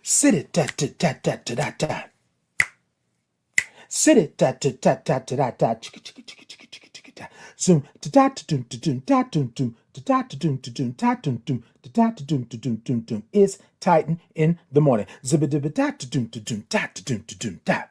Sit it ta ta ta ta ta ta ta. Sit it ta ta ta ta ta ta ta. Chicka chicka chicka chicka chicka chicka ta. Zoom ta ta ta dum ta dum ta dum dum ta ta ta dum ta dum ta dum dum ta ta ta dum ta dum dum dum. It's Titan in the morning. Zibba dibba ta ta dum ta dum ta ta dum ta dum ta.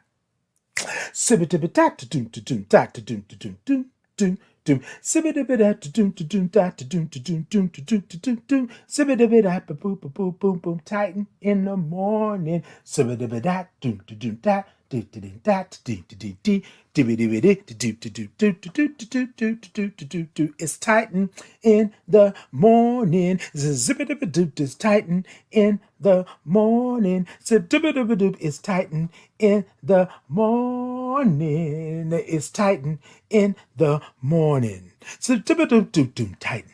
Sibba dibba ta ta dum ta dum ta ta dum ta dum dum dum. Doom, sibba dibba da doom to doom da to doom to doom doom to doom to doom doom, sibba dibba da boom boom boom boom boom. Titan in the morning, sibba dibba da doom to doom da do to doom da to doom to doom dee dibba dibba dee to do to do do to do to do do to do to do do. It's Titan in the morning, zibba dibba doop. It's Titan in the morning, zibba dibba doop. It's Titan in the morning. It's Titan in the morning. So Titan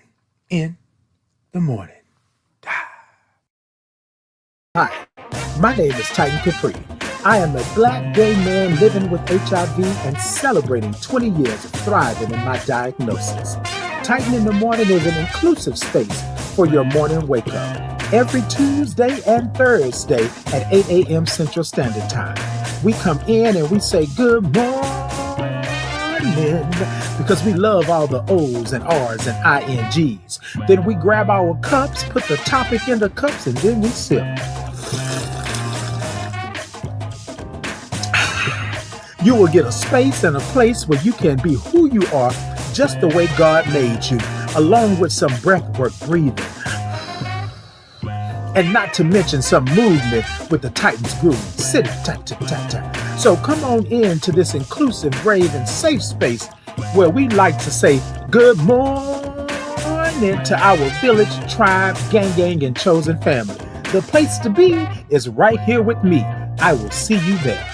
in the morning. Hi, my name is Titan Capri. I am a black gay man living with HIV and celebrating 20 years of thriving in my diagnosis. Titan in the morning is an inclusive space for your morning wake up. Every Tuesday and Thursday at 8 a.m. Central Standard Time. We come in and we say good morning because we love all the O's and R's and INGs. Then we grab our cups, put the topic in the cups, and then we sip. You will get a space and a place where you can be who you are just the way God made you, along with some breathwork breathing. And not to mention some movement with the Titans groove. Sit it, ta ta ta ta. So come on in to this inclusive, brave, and safe space where we like to say good morning to our village, tribe, gang, and chosen family. The place to be is right here with me. I will see you there.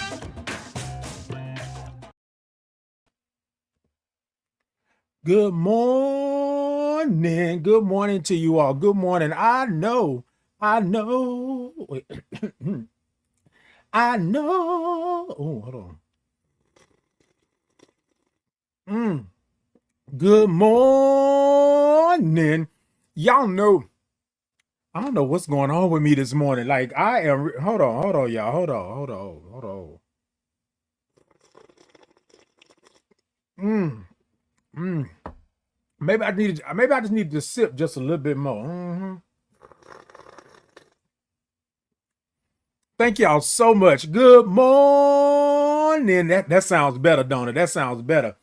Good morning. Good morning to you all. Good morning. I know. Wait. I know. Oh, hold on. Good morning. Y'all know. I don't know what's going on with me this morning. Like I am. Hold on, y'all. Hold on. Maybe I just needed to sip just a little bit more. Thank y'all so much. Good morning. That sounds better, don't it? That sounds better.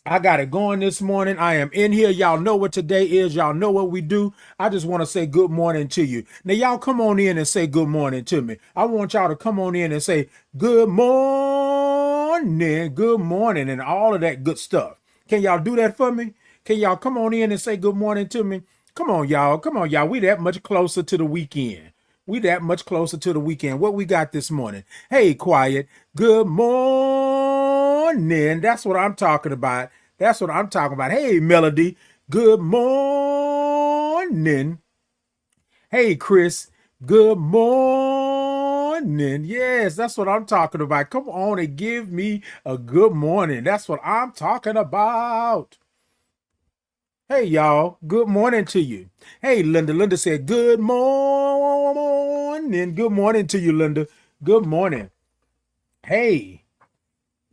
I got it going this morning. I am in here. Y'all know what today is. Y'all know what we do. I just want to say good morning to you. Now, y'all come on in and say good morning to me. I want y'all to come on in and say good morning, and all of that good stuff. Can y'all do that for me? Can y'all come on in and say good morning to me? Come on, y'all. We that much closer to the weekend. What we got this morning? Hey, quiet. Good morning. That's what I'm talking about. Hey, Melody. Good morning. Hey, Chris. Good morning. Yes, that's what I'm talking about. Come on and give me a good morning. That's what I'm talking about. Hey, y'all. Good morning to you. Hey, Linda. Linda said, good morning. Good morning to you, Linda. Good morning. Hey.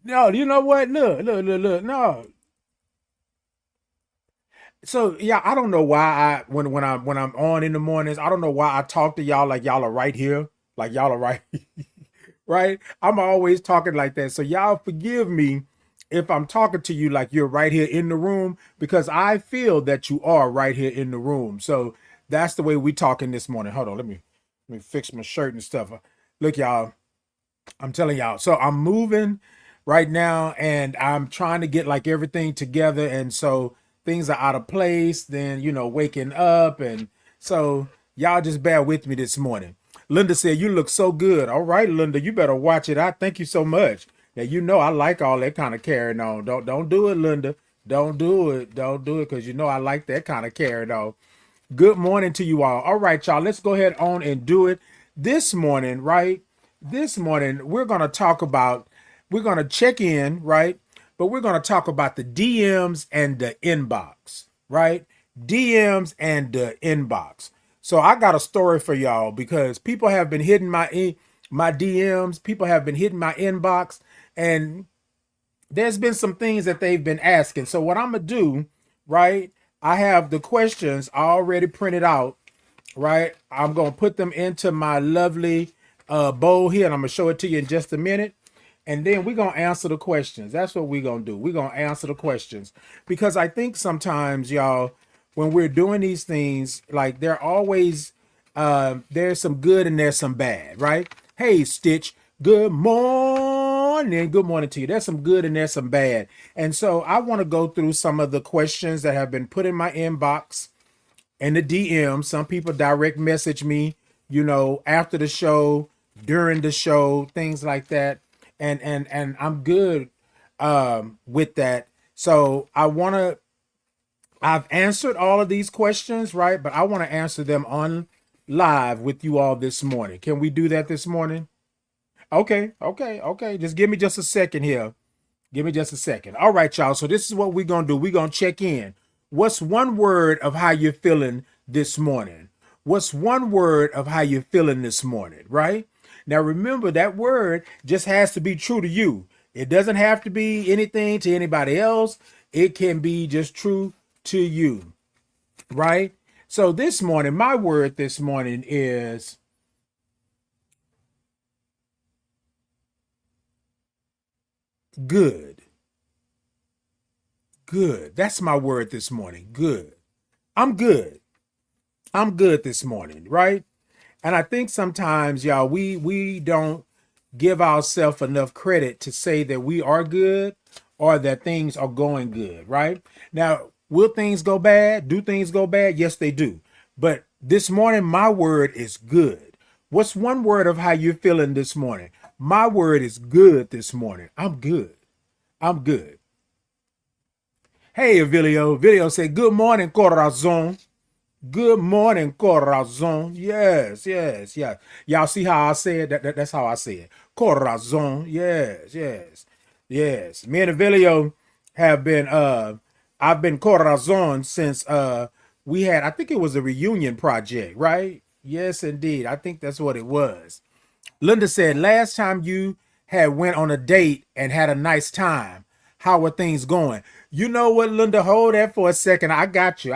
No, you know what? Look. No. So yeah, I don't know why when I'm on in the mornings, I don't know why I talk to y'all like y'all are right here. Like y'all are right. Right? I'm always talking like that. So y'all forgive me if I'm talking to you like you're right here in the room, because I feel that you are right here in the room. So that's the way we talking this morning. Hold on, let me fix my shirt and stuff. Look, y'all, I'm telling y'all. So I'm moving right now and I'm trying to get like everything together. And so things are out of place, then, waking up. And so y'all just bear with me this morning. Linda said, you look so good. All right, Linda, you better watch it. I thank you so much. Now, I like all that kind of carrying on. Don't do it, Linda. Don't do it. Because I like that kind of carrying on. Good morning to you all. All right, y'all, let's go ahead on and do it. This morning, right? This morning, we're going to check in, right? But we're going to talk about the DMs and the inbox, right? DMs and the inbox. So I got a story for y'all because people have been hitting my DMs, people have been hitting my inbox, and there's been some things that they've been asking. So what I'm gonna do, right? I have the questions already printed out, right? I'm gonna put them into my lovely bowl here, and I'm gonna show it to you in just a minute. And then we're gonna answer the questions. That's what we're gonna do. We're gonna answer the questions. Because I think sometimes, y'all, when we're doing these things, like they're always there's some good and there's some bad, right? Hey, Stitch, good morning. Good morning to you. There's some good and there's some bad. And so I want to go through some of the questions that have been put in my inbox and the DM. Some people direct message me, after the show, during the show, things like that. And I'm good with that. So I've answered all of these questions, right? But I want to answer them on live with you all this morning. Can we do that this morning? Okay. Just give me just a second here. Give me just a second. All right, y'all. So this is what we're going to do. We're going to check in. What's one word of how you're feeling this morning? What's one word of how you're feeling this morning, right? Now, remember that word just has to be true to you. It doesn't have to be anything to anybody else. It can be just true to you, right? So this morning, my word this morning is good. Good. That's my word this morning. Good. I'm good. I'm good this morning, right? And I think sometimes, y'all, we don't give ourselves enough credit to say that we are good or that things are going good, right? Now, will things go bad? Do things go bad? Yes, they do. But this morning, my word is good. What's one word of how you're feeling this morning? My word is good this morning. I'm good. I'm good. Hey, Avilio. Video said, good morning, corazon. Good morning, corazon. Yes. Y'all see how I say it? That's how I say it. Corazon. Yes. Me and Avilio have been I've been corazon since we had, I think it was a reunion project, right? Yes, indeed. I think that's what it was. Linda said, last time you had went on a date and had a nice time, how are things going? You know what, Linda? Hold that for a second. I got you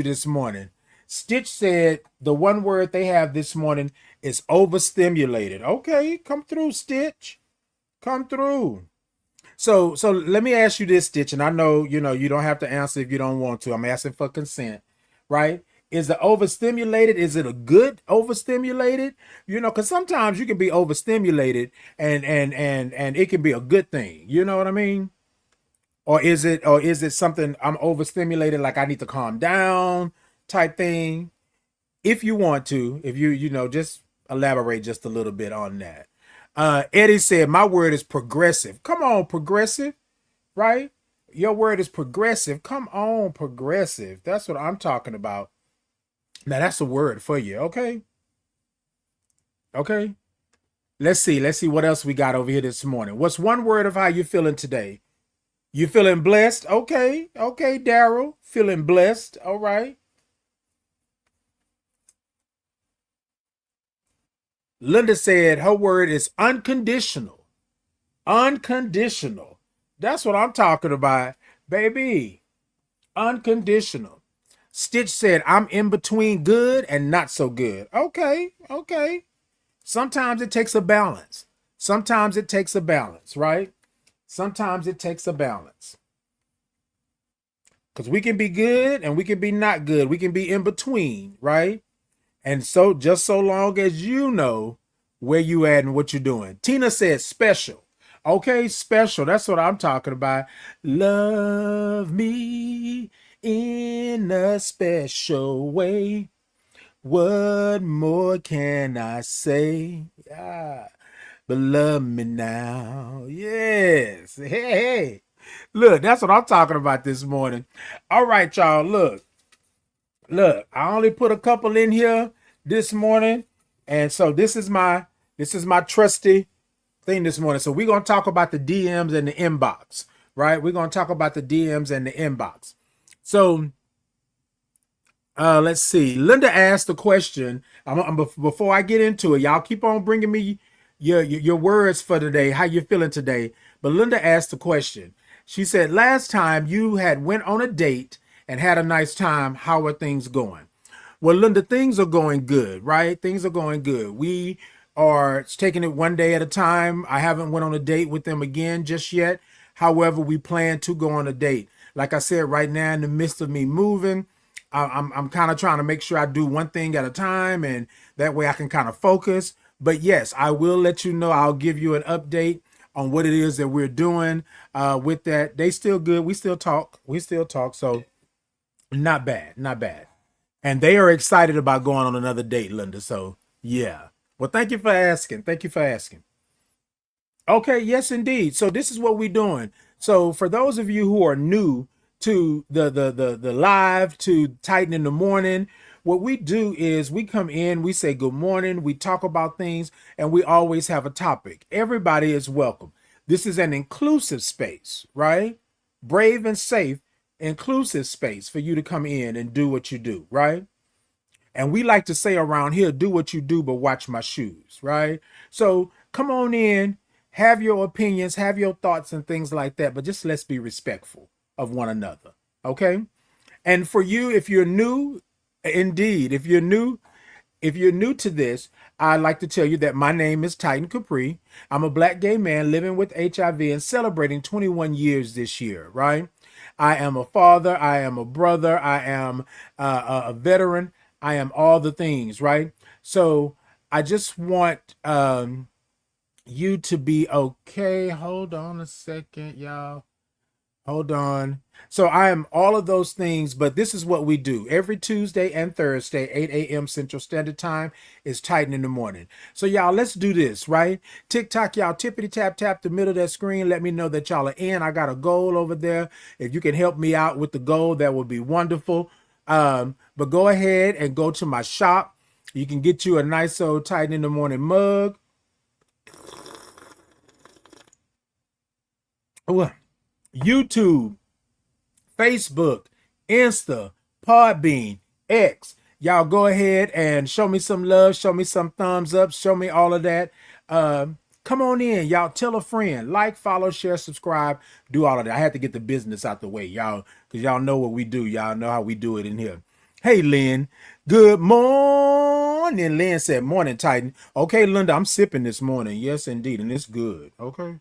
this morning. Stitch said the one word they have this morning is overstimulated. Okay, come through, Stitch. Come through. So let me ask you this, Stitch, and I know, you don't have to answer if you don't want to. I'm asking for consent, right? Is the overstimulated, is it a good overstimulated? Because sometimes you can be overstimulated and it can be a good thing. You know what I mean? Or is it something I'm overstimulated, like I need to calm down type thing? If you want to, if just elaborate just a little bit on that. Eddie said, my word is progressive. Come on, progressive, right? Your word is progressive. Come on, progressive. That's what I'm talking about. Now that's a word for you. Okay. Let's see what else we got over here this morning. What's one word of how you feeling today? You feeling blessed? Okay, Daryl. Feeling blessed. All right. Linda said her word is unconditional. Unconditional. That's what I'm talking about, baby. Unconditional. Stitch said, I'm in between good and not so good. Okay. Sometimes it takes a balance. Right? Sometimes it takes a balance. Because we can be good and we can be not good. We can be in between, right? And so just so long as you know where you at and what you're doing. Tina said special. Okay, special. That's what I'm talking about. Love me in a special way. What more can I say? Yeah. But love me now. Yes. Hey. Look, that's what I'm talking about this morning. All right, y'all. Look, I only put a couple in here this morning. And so this is my trusty thing this morning. So we're going to talk about the DMs and the inbox, right? We're going to talk about the DMs and the inbox. So Let's see. Linda asked the question. Before I get into it, y'all keep on bringing me your words for today. How you feeling today? But Linda asked the question. She said, "Last time you had went on a date and had a nice time. How are things going?" Well, Linda, things are going good, right? Things are going good. We are taking it one day at a time. I haven't went on a date with them again just yet. However, we plan to go on a date. Like I said, right now in the midst of me moving, I'm kind of trying to make sure I do one thing at a time, and that way I can kind of focus. But yes, I will let you know. I'll give you an update on what it is that we're doing with that. They still good. We still talk. We still talk. So not bad. Not bad. And they are excited about going on another date, Linda. So yeah. Well, thank you for asking. Thank you for asking. Okay, yes, indeed. So this is what we're doing. So for those of you who are new to the live to Titan in the morning, what we do is we come in, we say good morning, we talk about things, and we always have a topic. Everybody is welcome. This is an inclusive space, right? Brave and safe, inclusive space for you to come in and do what you do, right? And we like to say around here, do what you do, but watch my shoes, right? So come on in, have your opinions, have your thoughts and things like that, but just let's be respectful of one another, okay? And for you, if you're new, indeed, if you're new to this, I'd like to tell you that my name is Titan Capri. I'm a black gay man living with HIV and celebrating 21 years this year, right? I am a father, I am a brother, I am a veteran, I am all the things, right? So I just want you to be okay. Hold on a second, y'all. Hold on. So I am all of those things, but this is what we do. Every Tuesday and Thursday, 8 a.m. Central Standard Time is Titan in the morning. So y'all, let's do this, right? TikTok, y'all, tippity tap tap the middle of that screen. Let me know that y'all are in. I got a goal over there. If you can help me out with the goal, that would be wonderful. But go ahead and go to my shop. You can get you a nice old Titan in the morning mug. Ooh, YouTube, Facebook, Insta, Podbean, X. Y'all go ahead and show me some love, show me some thumbs up, show me all of that. Come on in, y'all. Tell a friend, like, follow, share, subscribe, do all of that. I had to get the business out the way, y'all, because y'all know what we do. Y'all know how we do it in here. Hey, Lynn. Good morning. Lynn said, "Morning, Titan." Okay, Linda, I'm sipping this morning. Yes, indeed, and it's good. Okay.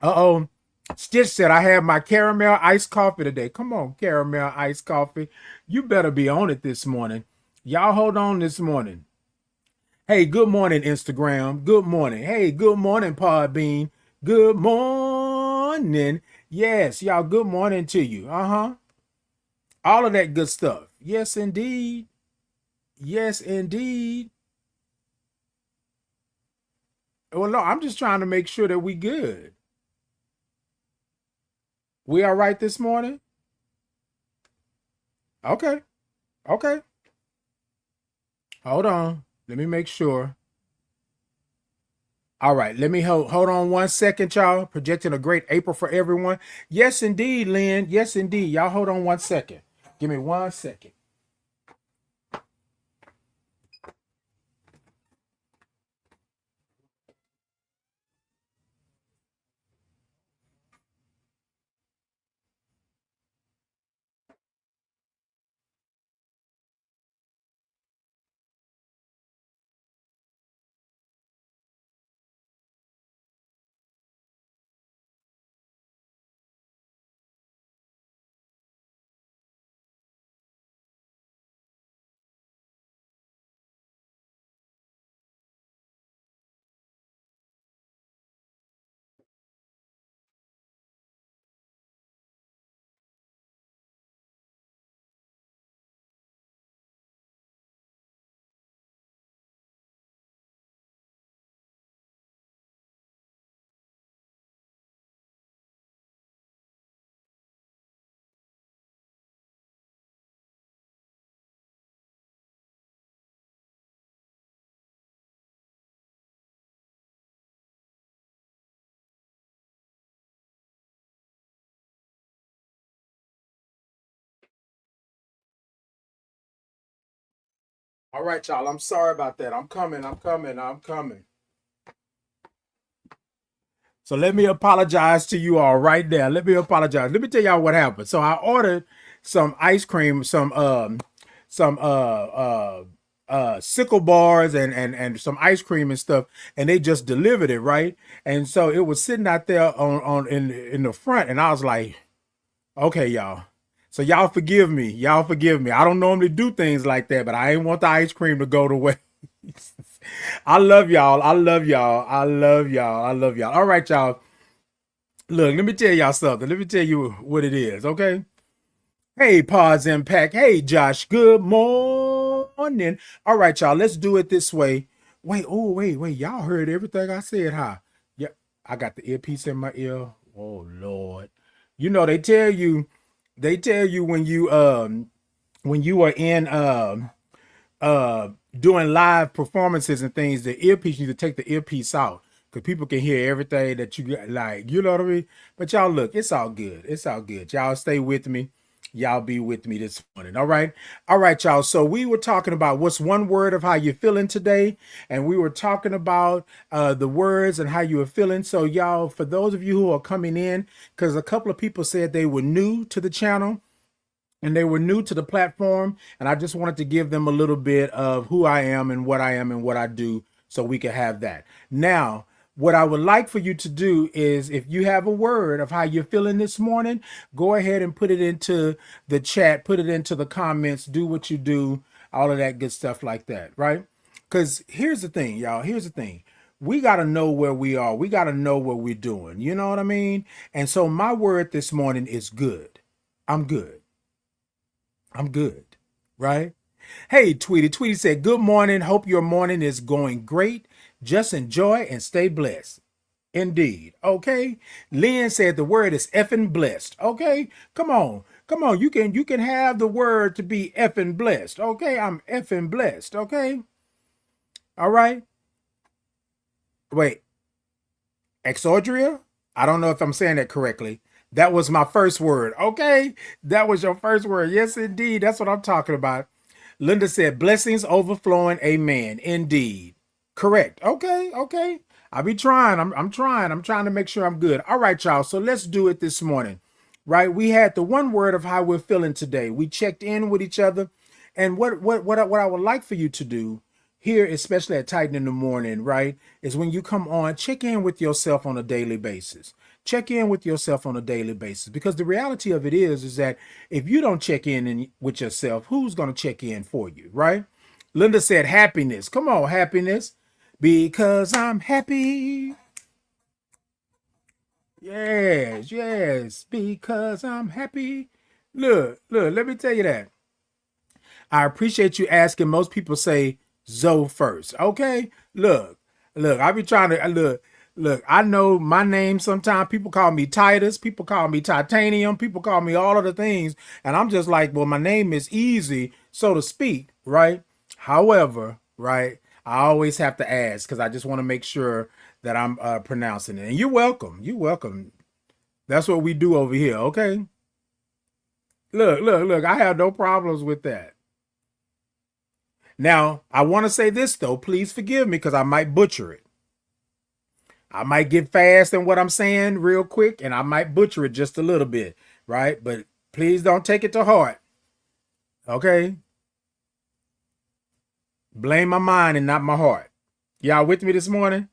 Uh-oh. Stitch said, "I have my caramel iced coffee today." Come on, caramel iced coffee. You better be on it this morning. Y'all hold on this morning. Hey, good morning, Instagram. Good morning. Hey, good morning, Podbean. Good morning. Yes, y'all, good morning to you. Uh-huh. All of that good stuff. Yes, indeed. Yes, indeed. Well, no, I'm just trying to make sure that we good. We all right this morning? Okay. Okay. Hold on. Let me make sure. All right, let me hold on one second, y'all. Projecting a great April for everyone. Yes, indeed, Lynn. Yes, indeed. Y'all hold on one second. Give me 1 second. All right, y'all. I'm sorry about that. I'm coming. I'm coming. I'm coming. So let me apologize to you all right there. Let me apologize. Let me tell y'all what happened. So I ordered some ice cream, some sickle bars and some ice cream and stuff, and they just delivered it, right? And so it was sitting out there on in the front, and I was like, okay, y'all. So y'all forgive me. Y'all forgive me. I don't normally do things like that, but I ain't want the ice cream to go to waste. I love y'all. I love y'all. I love y'all. I love y'all. All right, y'all. Look, let me tell y'all something. Let me tell you what it is, okay? Hey, Pause Impact. Hey, Josh. Good morning. All right, y'all. Let's do it this way. Wait, oh, wait. Y'all heard everything I said, huh? Yeah, I got the earpiece in my ear. Oh, Lord. You know, they tell you when you are in doing live performances and things, the earpiece, you need to take the earpiece out because people can hear everything that you got, like, you know what I mean? But y'all, look, it's all good. It's all good. Y'all stay with me. Y'all be with me this morning. All right. All right, y'all. So we were talking about what's one word of how you're feeling today. And we were talking about the words and how you were feeling. So y'all, for those of you who are coming in, because a couple of people said they were new to the channel, and they were new to the platform, and I just wanted to give them a little bit of who I am and what I do so we can have that. Now, what I would like for you to do is if you have a word of how you're feeling this morning, go ahead and put it into the chat, put it into the comments, do what you do, all of that good stuff like that, right? Because here's the thing, y'all. Here's the thing. We got to know where we are. We got to know what we're doing. You know what I mean? And so my word this morning is good. I'm good. I'm good, right? Hey, Tweety. Tweety said, good morning. Hope your morning is going great. Just enjoy and stay blessed. Indeed. Okay. Lynn said the word is effing blessed. Okay. Come on. Come on. You can have the word to be effing blessed. Okay. I'm effing blessed. Okay. All right. Wait. Exordria? I don't know if I'm saying that correctly. That was my first word. Okay. That was your first word. Yes, indeed. That's what I'm talking about. Linda said, blessings overflowing. Amen. Indeed. Correct. Okay. Okay. I'll be trying. I'm trying. I'm trying to make sure I'm good. All right, y'all. So let's do it this morning. Right. We had the one word of how we're feeling today. We checked in with each other. And what I would like for you to do here, especially at Titan in the morning, right, is when you come on, check in with yourself on a daily basis. Check in with yourself on a daily basis, because the reality of it is that if you don't check with yourself, who's going to check in for you, right? Linda said happiness. Come on, happiness. Because I'm happy. Yes, yes, because I'm happy. Look, let me tell you that. I appreciate you asking. Most people say Zoe first. Okay. Look, I be trying to look, I know my name sometimes. People call me Titus, people call me Titanium, people call me all of the things. And I'm just like, well, my name is easy, so to speak, right? However, right, I always have to ask because I just want to make sure that I'm pronouncing it. And you're welcome. You're welcome. That's what we do over here, okay? Look, I have no problems with that. Now, I want to say this though, please forgive me because I might butcher it. I might get fast in what I'm saying real quick and I might butcher it just a little bit, right? But please don't take it to heart, okay? Blame my mind and not my heart. Y'all with me this morning?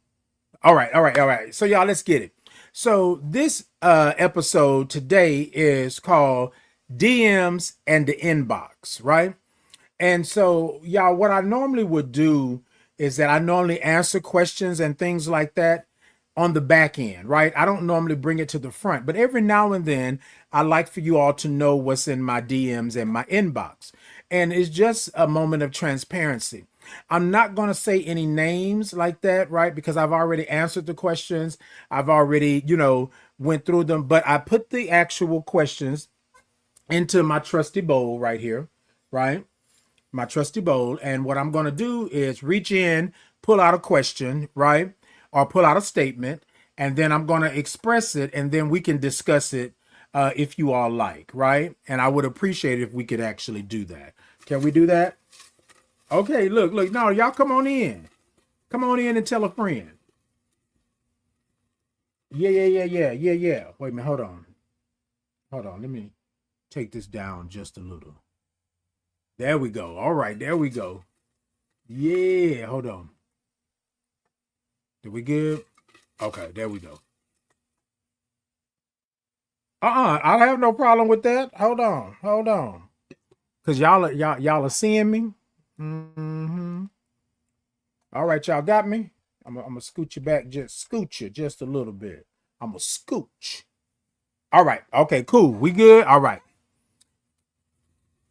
All right. So y'all, let's get it. So this episode today is called DMs and the Inbox, right? And so, y'all, what I normally would do is that I normally answer questions and things like that on the back end, right? I don't normally bring it to the front, but every now and then I like for you all to know what's in my DMs and my inbox. And it's just a moment of transparency. I'm not going to say any names like that, right? Because I've already answered the questions. I've already, went through them, but I put the actual questions into my trusty bowl right here, right? My trusty bowl. And what I'm going to do is reach in, pull out a question, right? Or pull out a statement, and then I'm going to express it, and then we can discuss it if you all like, right? And I would appreciate it if we could actually do that. Can we do that? Okay, look, look. No, y'all come on in. Come on in and tell a friend. Yeah, yeah, yeah, yeah, yeah, yeah. Wait a minute. Hold on. Hold on. Let me take this down just a little. There we go. All right, there we go. Yeah, hold on. Did we good? Okay, there we go. I have no problem with that. Hold on, hold on. Cause y'all are seeing me. Mm-hmm. All right, y'all got me. I'm gonna scoot you back, just scoot you just a little bit. I'm gonna scooch. All right. Okay, cool. We good? All right.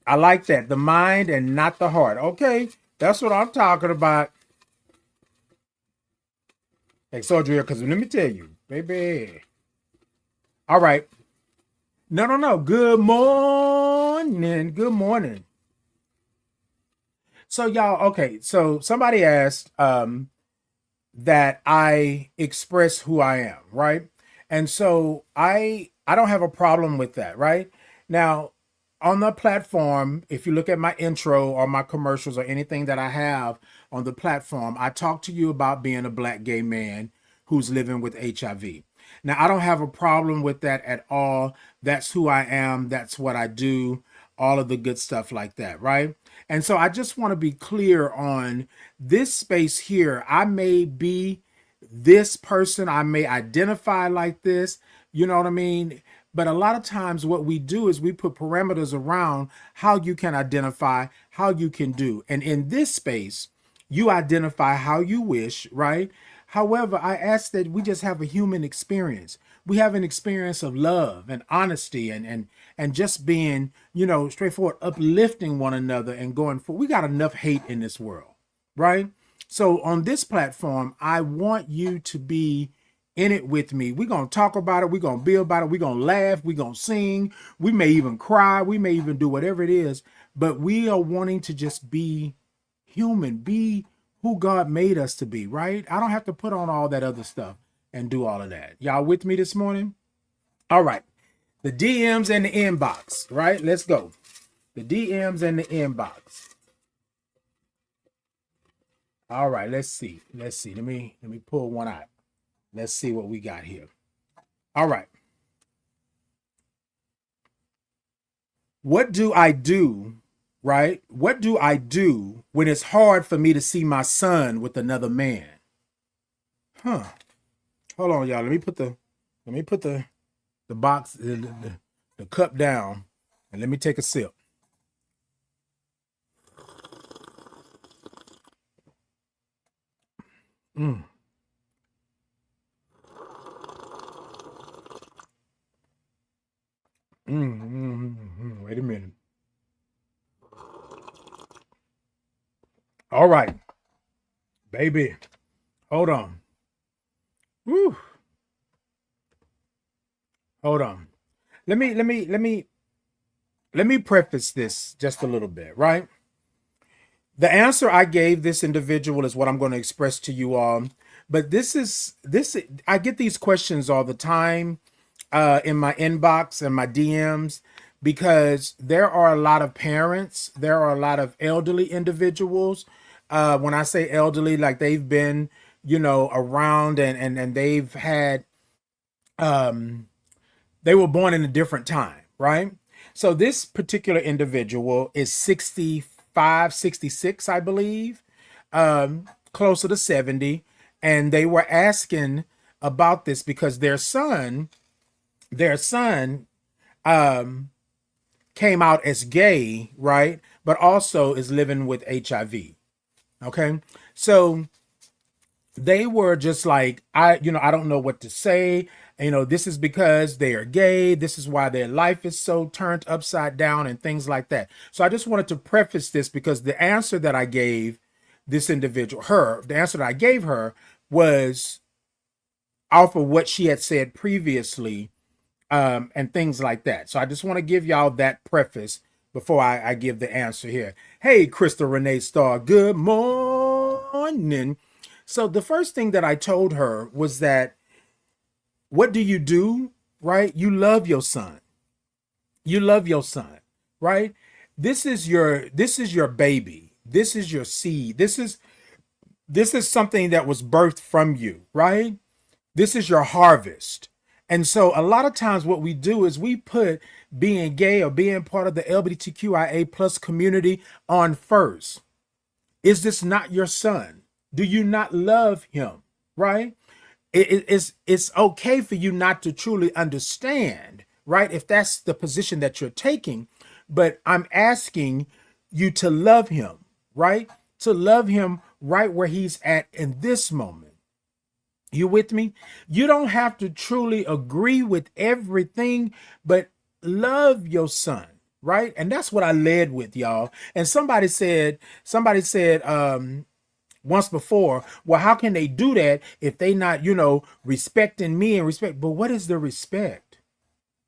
I like that. The mind and not the heart. Okay. That's what I'm talking about. Exodria, because let me tell you, baby. All right. No, no, no. Good morning. Good morning. So y'all, okay. So somebody asked that I express who I am, right? And so I don't have a problem with that, right? Now, on the platform, if you look at my intro or my commercials or anything that I have on the platform, I talk to you about being a black gay man who's living with HIV. Now, I don't have a problem with that at all. That's who I am. That's what I do. All of the good stuff like that, right? And so I just want to be clear on this space here. I may be this person, I may identify like this, you know what I mean? But a lot of times, what we do is we put parameters around how you can identify, how you can do. And in this space, you identify how you wish, right? However, I ask that we just have a human experience. We have an experience of love and honesty and just being, straightforward, uplifting one another and going for. We got enough hate in this world, right? So on this platform, I want you to be in it with me. We're going to talk about it. We're going to build about it. We're going to laugh. We're going to sing. We may even cry. We may even do whatever it is. But we are wanting to just be human, be who God made us to be, right? I don't have to put on all that other stuff and do all of that. Y'all with me this morning? All right. The DMs and the inbox, right? Let's go. The DMs and the inbox. All right, let's see. Let's see. Let me pull one out. Let's see what we got here. All right. What do I do, right? What do I do when it's hard for me to see my son with another man? Huh. Hold on, y'all. Let me put the box, the cup down, and let me take a sip. Mm. Wait a minute. All right, baby. Hold on. Woo. Hold on. Let me preface this just a little bit, right? The answer I gave this individual is what I'm going to express to you all. But this I get these questions all the time in my inbox and my DMs because there are a lot of parents, there are a lot of elderly individuals. When I say elderly, like they've been, around and they've had they were born in a different time, right? So this particular individual is 65, 66, I believe, closer to 70. And they were asking about this because their son um, came out as gay, right? But also is living with HIV. Okay. So they were just like, I don't know what to say. This is because they are gay. This is why their life is so turned upside down and things like that. So I just wanted to preface this because the answer that I gave this individual, the answer that I gave her was off of what she had said previously, and things like that. So I just want to give y'all that preface before I give the answer here. Hey, Crystal Renee Starr, good morning. So the first thing that I told her was that what do you do, right? You love your son. You love your son, right? This is your baby. This is your seed. This is something that was birthed from you, right? This is your harvest. And so a lot of times what we do is we put being gay or being part of the LGBTQIA plus community on first. Is this not your son? Do you not love him? Right? It's okay for you not to truly understand, right? If that's the position that you're taking, but I'm asking you to love him, right? To love him right where he's at in this moment. You with me? You don't have to truly agree with everything, but love your son, right? And that's what I led with, y'all. And somebody said once before, well, how can they do that if they not, respecting me and respect? But what is the respect?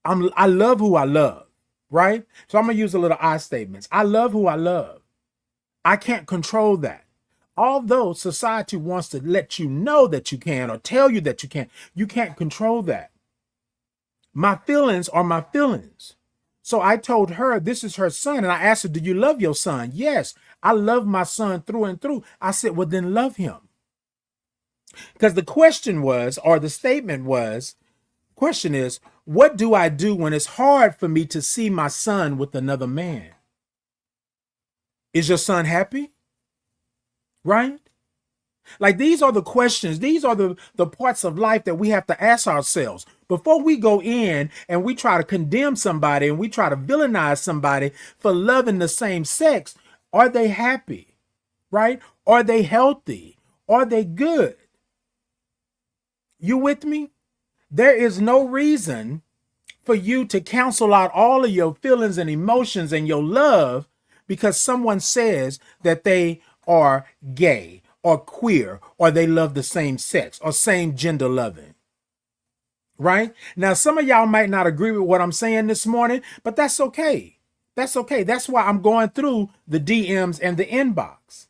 I love who I love, right? So I'm gonna use a little I statements. I love who I love. I can't control that. Although society wants to let you know that you can or tell you that you can't control that. My feelings are my feelings. So I told her this is her son, and I asked her, do you love your son? Yes, I love my son through and through. I said, well, then love him. Because the question was, or the statement was, question is, what do I do when it's hard for me to see my son with another man? Is your son happy? Right? Like these are the questions. These are the parts of life that we have to ask ourselves before we go in and we try to condemn somebody and we try to villainize somebody for loving the same sex. Are they happy? Right? Are they healthy? Are they good? You with me? There is no reason for you to cancel out all of your feelings and emotions and your love because someone says that they are gay or queer or they love the same sex or same gender loving. Right? Now, some of y'all might not agree with what I'm saying this morning, but that's okay. That's okay. That's why I'm going through the DMs and the inbox.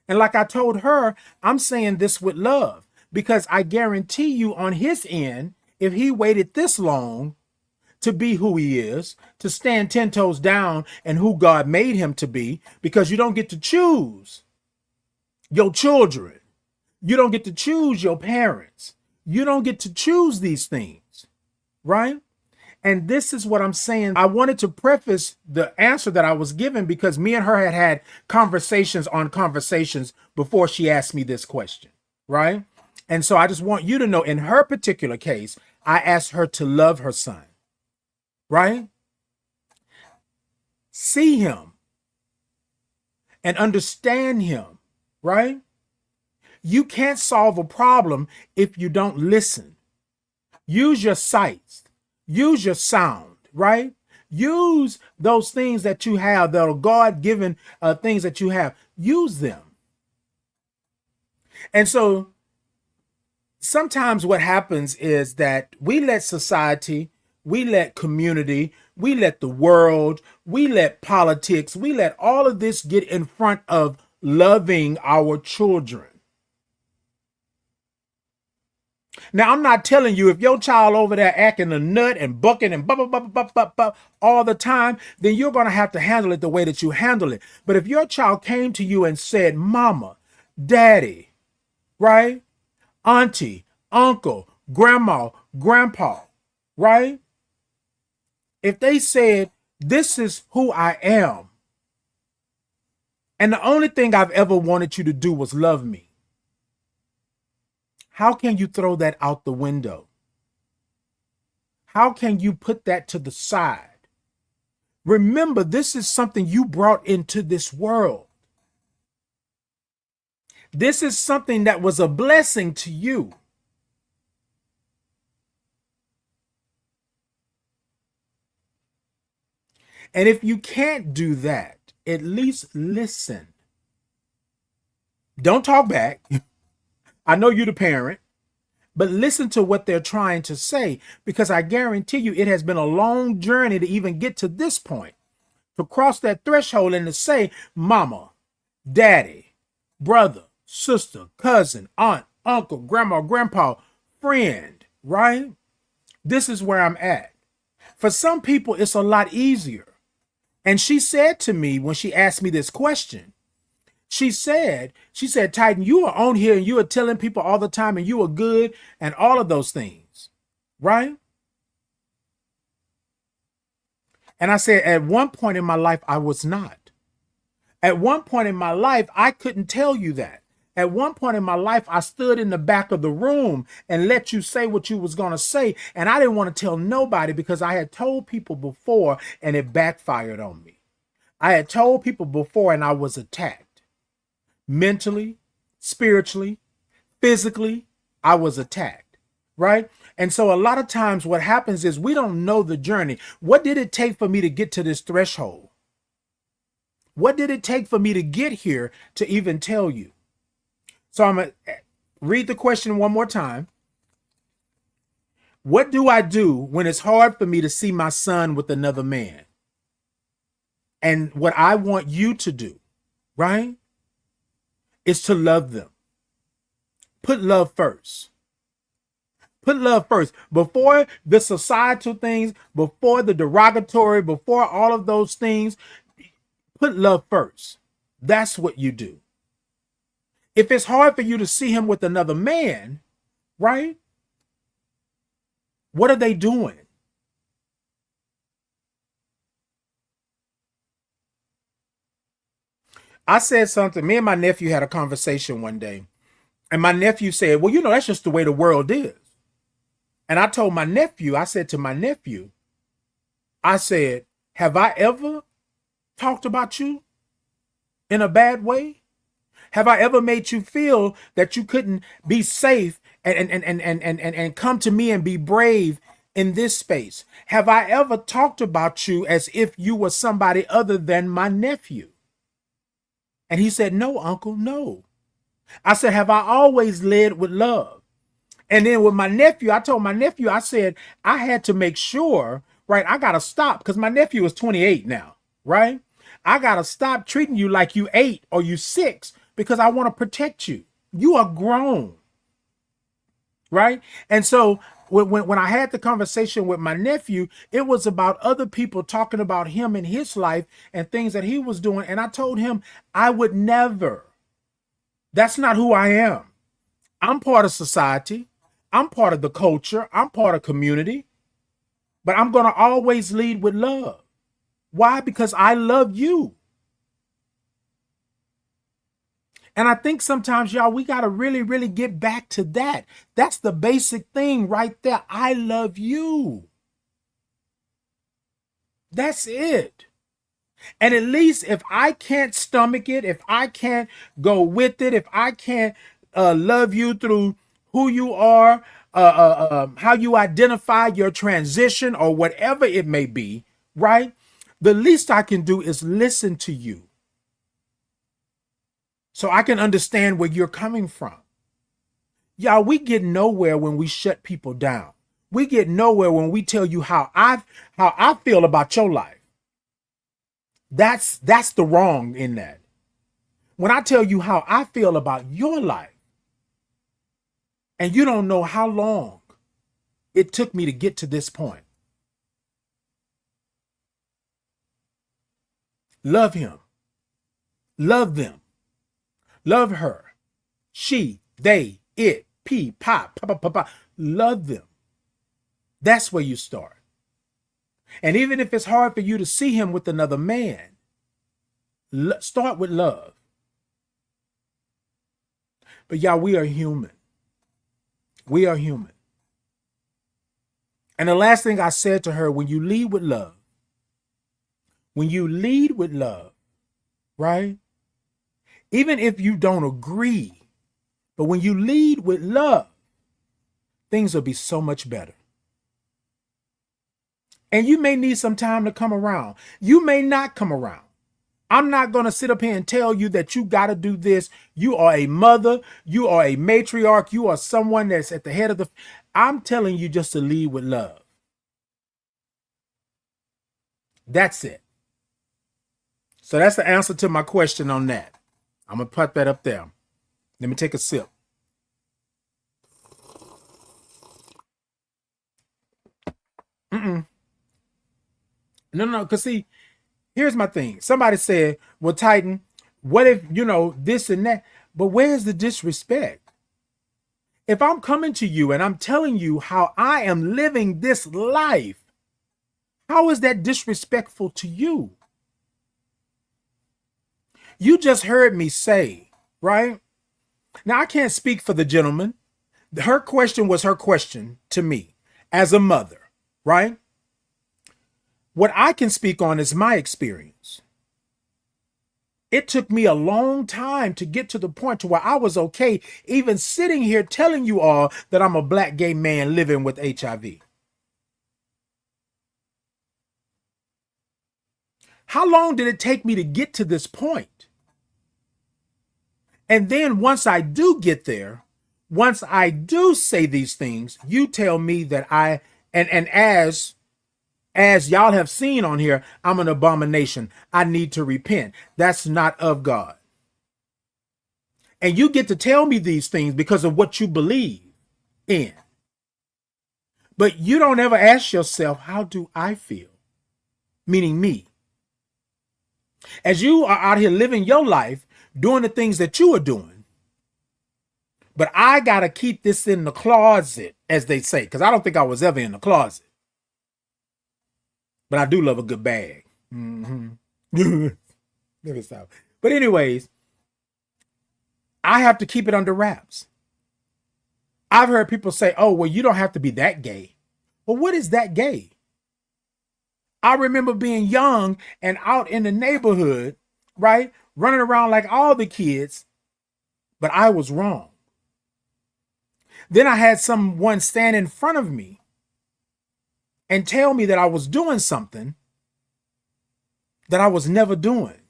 And like I told her, I'm saying this with love because I guarantee you on his end, if he waited this long to be who he is, to stand 10 toes down and who God made him to be, because you don't get to choose your children. You don't get to choose your parents. You don't get to choose these things, right? And this is what I'm saying. I wanted to preface the answer that I was given because me and her had conversations on conversations before she asked me this question, right? And so I just want you to know in her particular case, I asked her to love her son, right? See him and understand him, right? You can't solve a problem if you don't listen. Use your sights, use your sound, right? Use those things that you have that are God-given things that you have. Use them. And so sometimes what happens is that we let society, we let community, we let the world, we let politics, we let all of this get in front of loving our children. Now, I'm not telling you if your child over there acting a nut and bucking and all the time, then you're going to have to handle it the way that you handle it. But if your child came to you and said, mama, daddy, right? Auntie, uncle, grandma, grandpa, right? If they said, this is who I am, and the only thing I've ever wanted you to do was love me, how can you throw that out the window? How can you put that to the side? Remember, this is something you brought into this world. This is something that was a blessing to you. And if you can't do that, at least listen. Don't talk back. I know you're the parent, but listen to what they're trying to say, because I guarantee you it has been a long journey to even get to this point, to cross that threshold and to say, mama, daddy, brother, sister, cousin, aunt, uncle, grandma, grandpa, friend, right? This is where I'm at. For some people, it's a lot easier. And she said to me when she asked me this question, she said, Titan, you are on here and you are telling people all the time and you are good and all of those things, right? And I said, at one point in my life, I was not. At one point in my life, I couldn't tell you that. At one point in my life, I stood in the back of the room and let you say what you was going to say. And I didn't want to tell nobody because I had told people before and it backfired on me. I had told people before and I was attacked. Mentally, spiritually, physically, I was attacked, right? And so a lot of times what happens is we don't know the journey. What did it take for me to get to this threshold? What did it take for me to get here to even tell you? So I'm going to read the question one more time. What do I do when it's hard for me to see my son with another man? And what I want you to do, right, is to love them. Put love first. Put love first. Before the societal things, before the derogatory, before all of those things, put love first. That's what you do. If it's hard for you to see him with another man, right? What are they doing? I said something. Me and my nephew had a conversation one day. And my nephew said, well, that's just the way the world is. And I told my nephew, I said to my nephew, I said, have I ever talked about you in a bad way? Have I ever made you feel that you couldn't be safe and come to me and be brave in this space? Have I ever talked about you as if you were somebody other than my nephew? And he said, no, uncle, no. I said, have I always led with love? And then with my nephew, I told my nephew, I said, I had to make sure, right? I got to stop because my nephew is 28 now, right? I got to stop treating you like you 8 or you 6 because I want to protect you. You are grown, right? And so when I had the conversation with my nephew, it was about other people talking about him and his life and things that he was doing. And I told him I would never. That's not who I am. I'm part of society. I'm part of the culture. I'm part of community. But I'm going to always lead with love. Why? Because I love you. And I think sometimes, y'all, we got to really, really get back to that. That's the basic thing right there. I love you. That's it. And at least if I can't stomach it, if I can't go with it, if I can't love you through who you are, how you identify your transition or whatever it may be, right? The least I can do is listen to you so I can understand where you're coming from. Y'all, we get nowhere when we shut people down. We get nowhere when we tell you how I feel about your life. That's the wrong in that. When I tell you how I feel about your life, and you don't know how long it took me to get to this point. Love him. Love them. Love her. She, they, it, pop, pa, pa, pa, pa. Love them. That's where you start. And even if it's hard for you to see him with another man, start with love. But y'all, we are human. We are human. And the last thing I said to her, when you lead with love, right? Even if you don't agree, but when you lead with love, things will be so much better. And you may need some time to come around. You may not come around. I'm not going to sit up here and tell you that you got to do this. You are a mother. You are a matriarch. You are someone that's at the head of the... I'm telling you just to lead with love. That's it. So that's the answer to my question on that. I'm going to put that up there. Let me take a sip. No, because see, here's my thing. Somebody said, well, Titan, What if, this and that? But where's the disrespect? If I'm coming to you and I'm telling you how I am living this life, how is that disrespectful to you? You just heard me say, right? Now, I can't speak for the gentleman. Her question was her question to me as a mother, right? What I can speak on is my experience. It took me a long time to get to the point to where I was okay even sitting here telling you all that I'm a black gay man living with HIV. How long did it take me to get to this point? And then once I do get there, once I do say these things, you tell me that and as y'all have seen on here, I'm an abomination. I need to repent. That's not of God. And you get to tell me these things because of what you believe in. But you don't ever ask yourself, how do I feel? Meaning me. As you are out here living your life, doing the things that you are doing. But I got to keep this in the closet, as they say, because I don't think I was ever in the closet. But I do love a good bag. Mm-hmm. But anyways, I have to keep it under wraps. I've heard people say, oh, well, you don't have to be that gay. Well, what is that gay? I remember being young and out in the neighborhood, right? Running around like all the kids, but I was wrong. Then I had someone stand in front of me and tell me that I was doing something that I was never doing.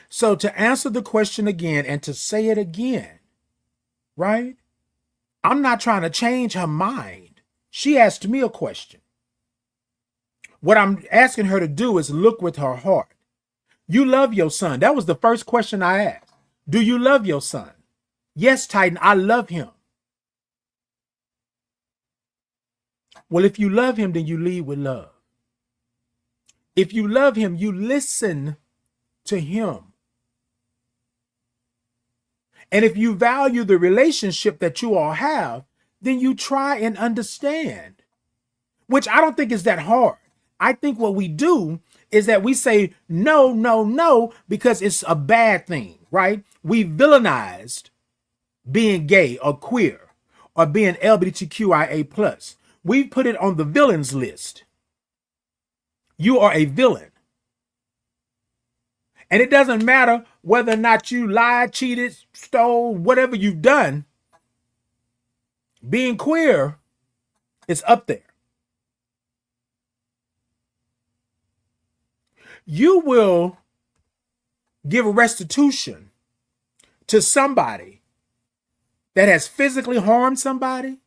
So to answer the question again and to say it again, right? I'm not trying to change her mind. She asked me a question. What I'm asking her to do is look with her heart. You love your son. That was the first question I asked. Do you love your son? Yes, Titan, I love him. Well, if you love him, then you lead with love. If you love him, you listen to him. And if you value the relationship that you all have, then you try and understand, which I don't think is that hard. I think what we do is that we say no, no, no, because it's a bad thing, right? We villainized being gay or queer or being LGBTQIA+. We put it on the villains list. You are a villain. And it doesn't matter whether or not you lied, cheated, stole, whatever you've done. Being queer is up there. You will give restitution to somebody that has physically harmed somebody.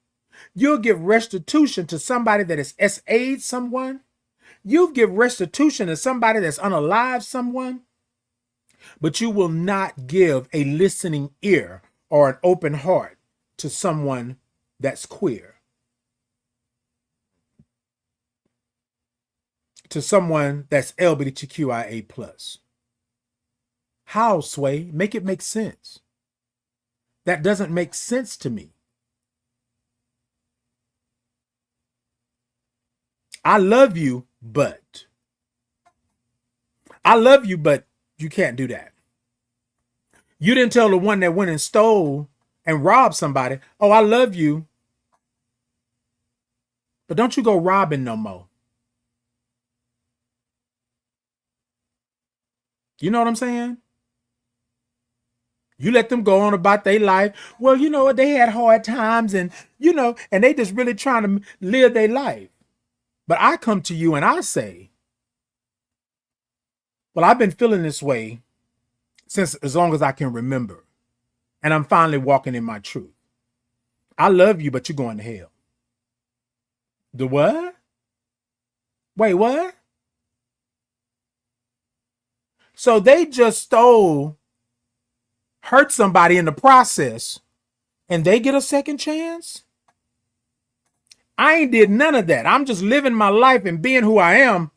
You'll give restitution to somebody that has SA'd someone. You'll give restitution to somebody that's unalived someone. But you will not give a listening ear or an open heart to someone that's queer. To someone that's LGBTQIA+. How, Sway? Make it make sense. That doesn't make sense to me. I love you, but you can't do that. You didn't tell the one that went and stole and robbed somebody, oh, I love you, but don't you go robbing no more. You know what I'm saying? You let them go on about their life. Well, you know what? They had hard times and, and they just really trying to live their life. But I come to you and I say, well, I've been feeling this way since as long as I can remember. And I'm finally walking in my truth. I love you, but you're going to hell. The what? Wait, what? So they just hurt somebody in the process, and they get a second chance? I ain't did none of that. I'm just living my life and being who I am.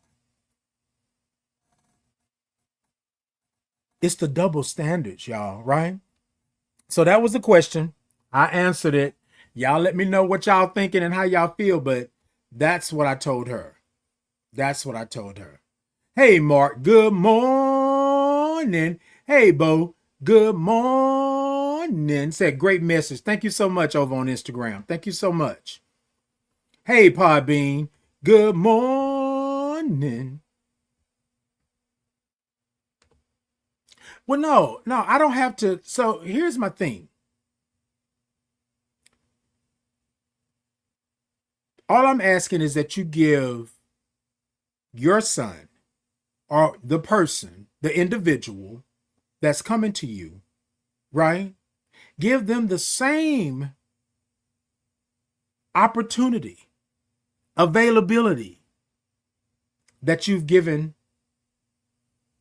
It's the double standards, y'all, right? So that was the question. I answered it. Y'all let me know what y'all thinking and how y'all feel, but that's what I told her. That's what I told her. Hey, Mark, good morning. Hey, Bo, good morning. Said great message. Thank you so much over on Instagram. Thank you so much. Hey, Podbean, good morning. Well, no, I don't have to. So here's my thing. All I'm asking is that you give your son or the person, the individual that's coming to you, right? Give them the same opportunity, availability that you've given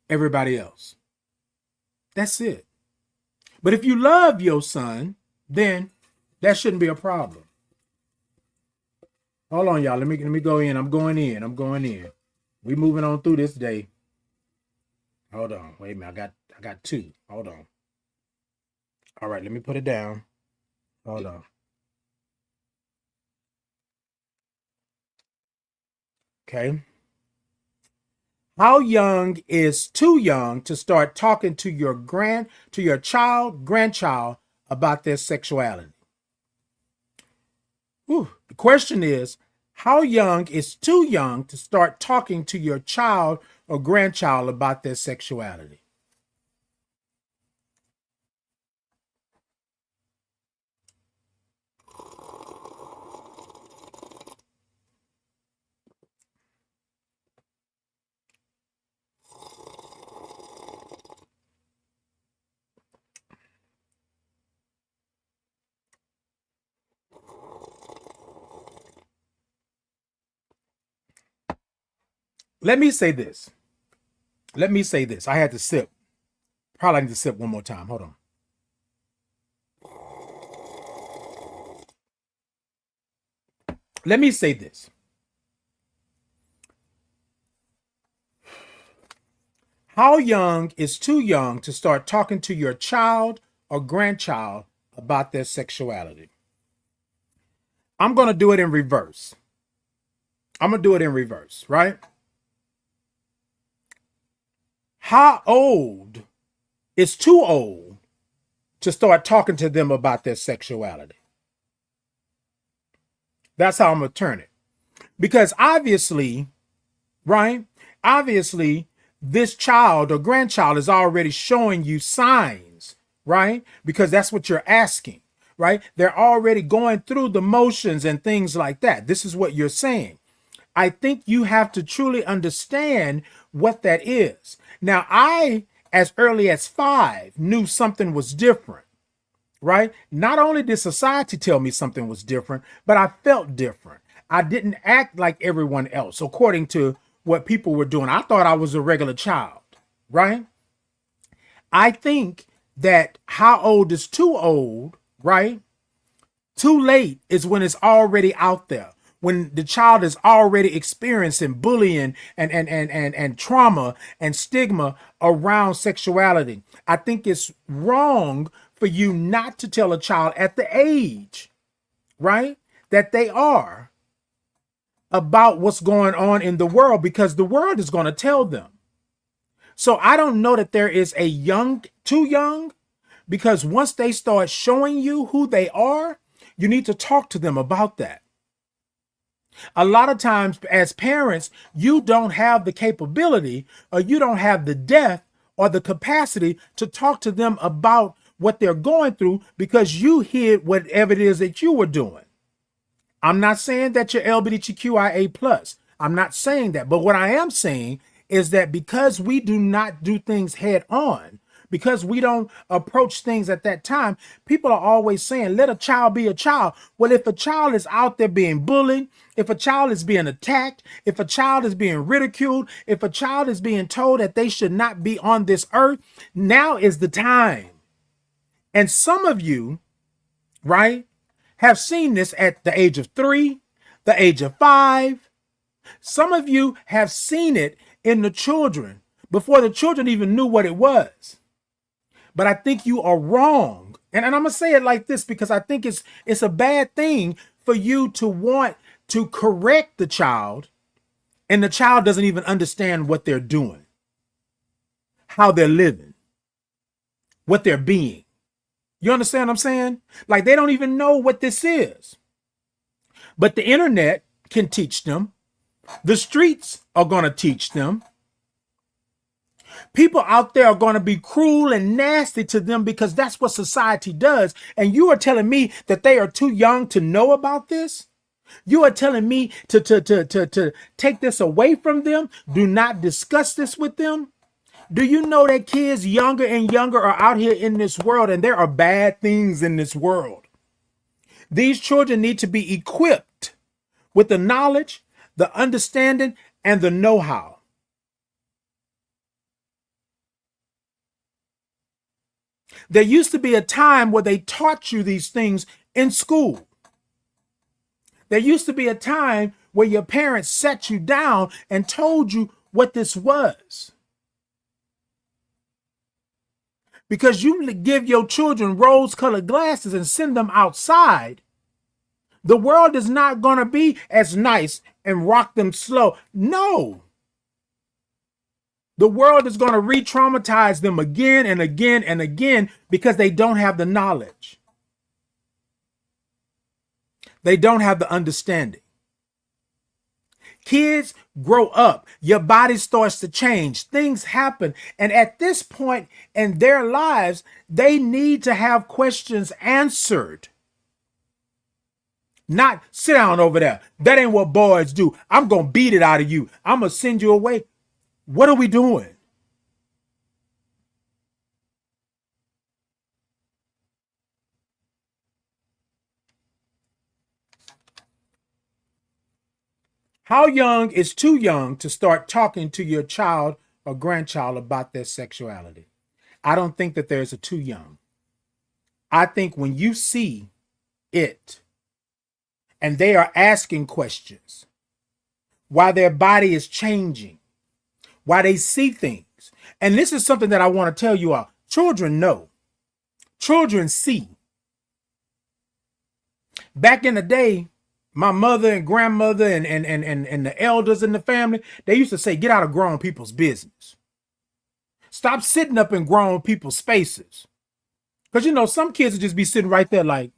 everybody else. That's it. But if you love your son, then that shouldn't be a problem. Hold on, y'all. Let me go in. I'm going in. I'm going in. We moving on through this day. Hold on. Wait a minute. I got two. Hold on. All right, let me put it down. Hold on. Okay. How young is too young to start talking to your child, grandchild about their sexuality? Whew. The question is, how young is too young to start talking to your child or grandchild about their sexuality? Let me say this. Let me say this. I had to sip. Probably need to sip one more time. Hold on. Let me say this. How young is too young to start talking to your child or grandchild about their sexuality? I'm going to do it in reverse. I'm going to do it in reverse, right? How old is too old to start talking to them about their sexuality? That's how I'm going to turn it. Because obviously, right? Obviously, this child or grandchild is already showing you signs, right? Because that's what you're asking, right? They're already going through the motions and things like that. This is what you're saying. I think you have to truly understand what that is. Now, I, as early as 5, knew something was different, right? Not only did society tell me something was different, but I felt different. I didn't act like everyone else, according to what people were doing. I thought I was a regular child, right? I think that how old is too old, right? Too late is when it's already out there. When the child is already experiencing bullying and trauma and stigma around sexuality. I think it's wrong for you not to tell a child at the age, right, that they are about what's going on in the world, because the world is going to tell them. So I don't know that there is a too young, because once they start showing you who they are, you need to talk to them about that. A lot of times as parents, you don't have the capability, or you don't have the depth or the capacity to talk to them about what they're going through, because you hid whatever it is that you were doing. I'm not saying that you're LGBTQIA plus. I'm not saying that. But what I am saying is that because we do not do things head on, because we don't approach things at that time, people are always saying, let a child be a child. Well, if a child is out there being bullied, if a child is being attacked, if a child is being ridiculed, if a child is being told that they should not be on this earth, now is the time. And some of you, right, have seen this at the age of 3, the age of 5. Some of you have seen it in the children before the children even knew what it was. But I think you are wrong. And I'm gonna say it like this because I think it's a bad thing for you to want to correct the child, and the child doesn't even understand what they're doing, how they're living, what they're being. You understand what I'm saying? Like they don't even know what this is. But the internet can teach them. The streets are going to teach them. People out there are going to be cruel and nasty to them because that's what society does. And you are telling me that they are too young to know about this? You are telling me to take this away from them? Do not discuss this with them? Do you know that kids younger and younger are out here in this world, and there are bad things in this world? These children need to be equipped with the knowledge, the understanding, and the know-how. There used to be a time where they taught you these things in school. There used to be a time where your parents sat you down and told you what this was. Because you give your children rose-colored glasses and send them outside, the world is not going to be as nice and rock them slow. No. The world is going to re-traumatize them again and again and again because they don't have the knowledge. They don't have the understanding. Kids grow up. Your body starts to change. Things happen. And at this point in their lives, they need to have questions answered. Not sit down over there. That ain't what boys do. I'm going to beat it out of you. I'm going to send you away. What are we doing? How young is too young to start talking to your child or grandchild about their sexuality? I don't think that there's a too young. I think when you see it and they are asking questions, why their body is changing, why they see things. And this is something that I want to tell you all. Children know. Children see. Back in the day, my mother and grandmother and the elders in the family, they used to say, get out of grown people's business. Stop sitting up in grown people's spaces. Because, you know, some kids would just be sitting right there like,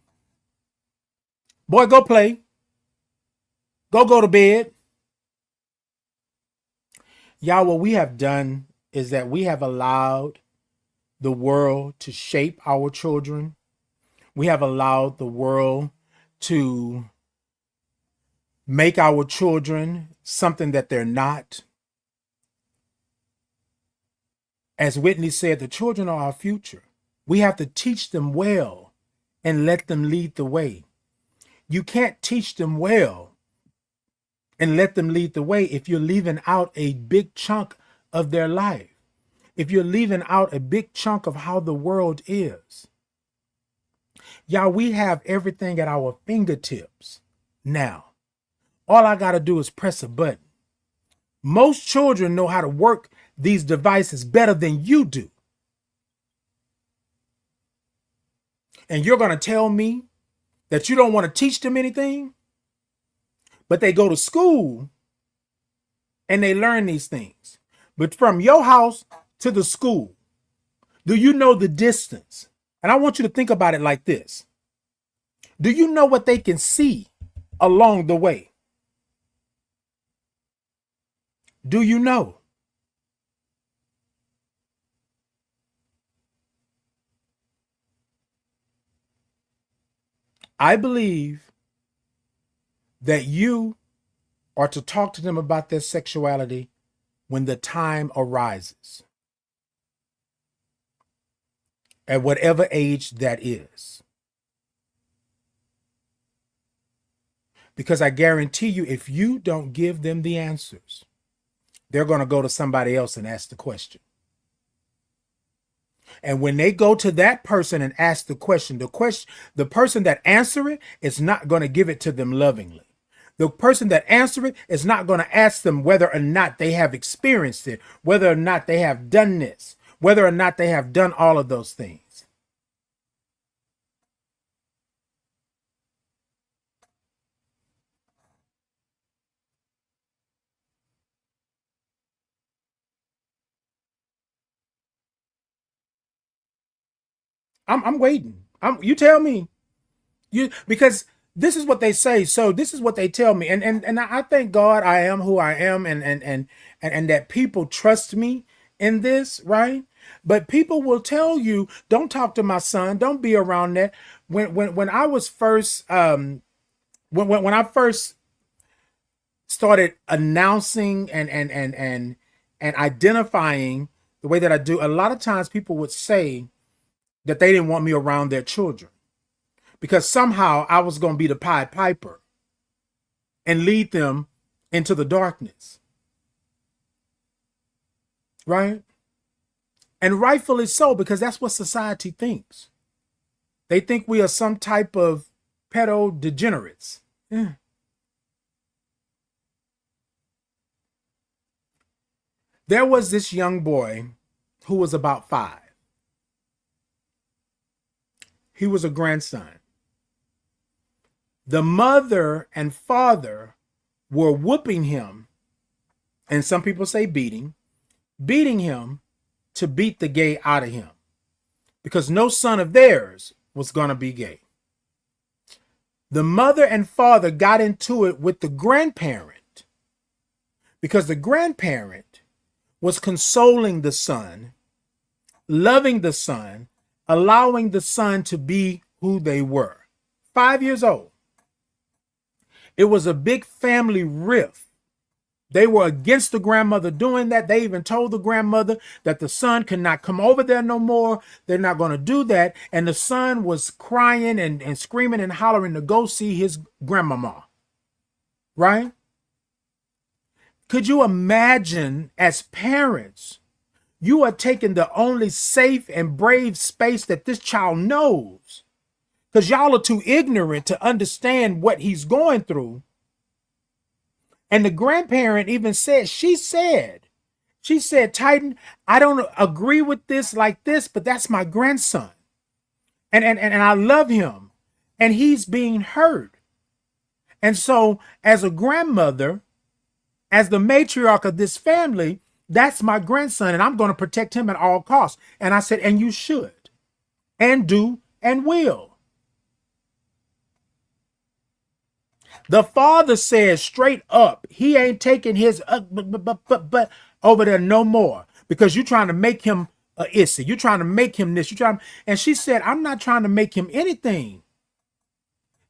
boy, go play. Go to bed. Y'all, what we have done is that we have allowed the world to shape our children. We have allowed the world to make our children something that they're not. As Whitney said, the children are our future. We have to teach them well and let them lead the way. You can't teach them well and let them lead the way if you're leaving out a big chunk of their life. If you're leaving out a big chunk of how the world is. Y'all, we have everything at our fingertips now. All I got to do is press a button. Most children know how to work these devices better than you do. And you're going to tell me that you don't want to teach them anything? But they go to school and they learn these things. But from your house to the school, do you know the distance? And I want you to think about it like this. Do you know what they can see along the way? Do you know? I believe that you are to talk to them about their sexuality when the time arises. At whatever age that is. Because I guarantee you, if you don't give them the answers, they're going to go to somebody else and ask the question. And when they go to that person and ask the question, the person that answer it is not going to give it to them lovingly. The person that answer it is not going to ask them whether or not they have experienced it, whether or not they have done this, whether or not they have done all of those things. I'm waiting. You tell me. You because this is what they say. So this is what they tell me. And I thank God I am who I am, and that people trust me in this, right? But people will tell you, don't talk to my son, don't be around that. When I was first when I first started announcing and identifying the way that I do, a lot of times people would say that they didn't want me around their children because somehow I was going to be the Pied Piper and lead them into the darkness. Right? And rightfully so, because that's what society thinks. They think we are some type of pedo degenerates. Yeah. There was this young boy who was about 5. He was a grandson. The mother and father were whooping him, and some people say beating him to beat the gay out of him because no son of theirs was going to be gay. The mother and father got into it with the grandparent because the grandparent was consoling the son, loving the son, allowing the son to be who they were. 5 years old. It was a big family rift. They were against the grandmother doing that. They even told the grandmother that the son could not come over there no more. They're not going to do that. And the son was crying and screaming and hollering to go see his grandmama. Right? Could you imagine, as parents, you are taking the only safe and brave space that this child knows, because y'all are too ignorant to understand what he's going through. And the grandparent even said, she said, Titan, I don't agree with this like this, but that's my grandson. And I love him. And he's being hurt. And so as a grandmother, as the matriarch of this family, that's my grandson, and I'm going to protect him at all costs. And I said, and you should, and do, and will. The father says straight up, he ain't taking his but over there no more, because you're trying to make him a issy. You're trying to make him this. And she said, I'm not trying to make him anything.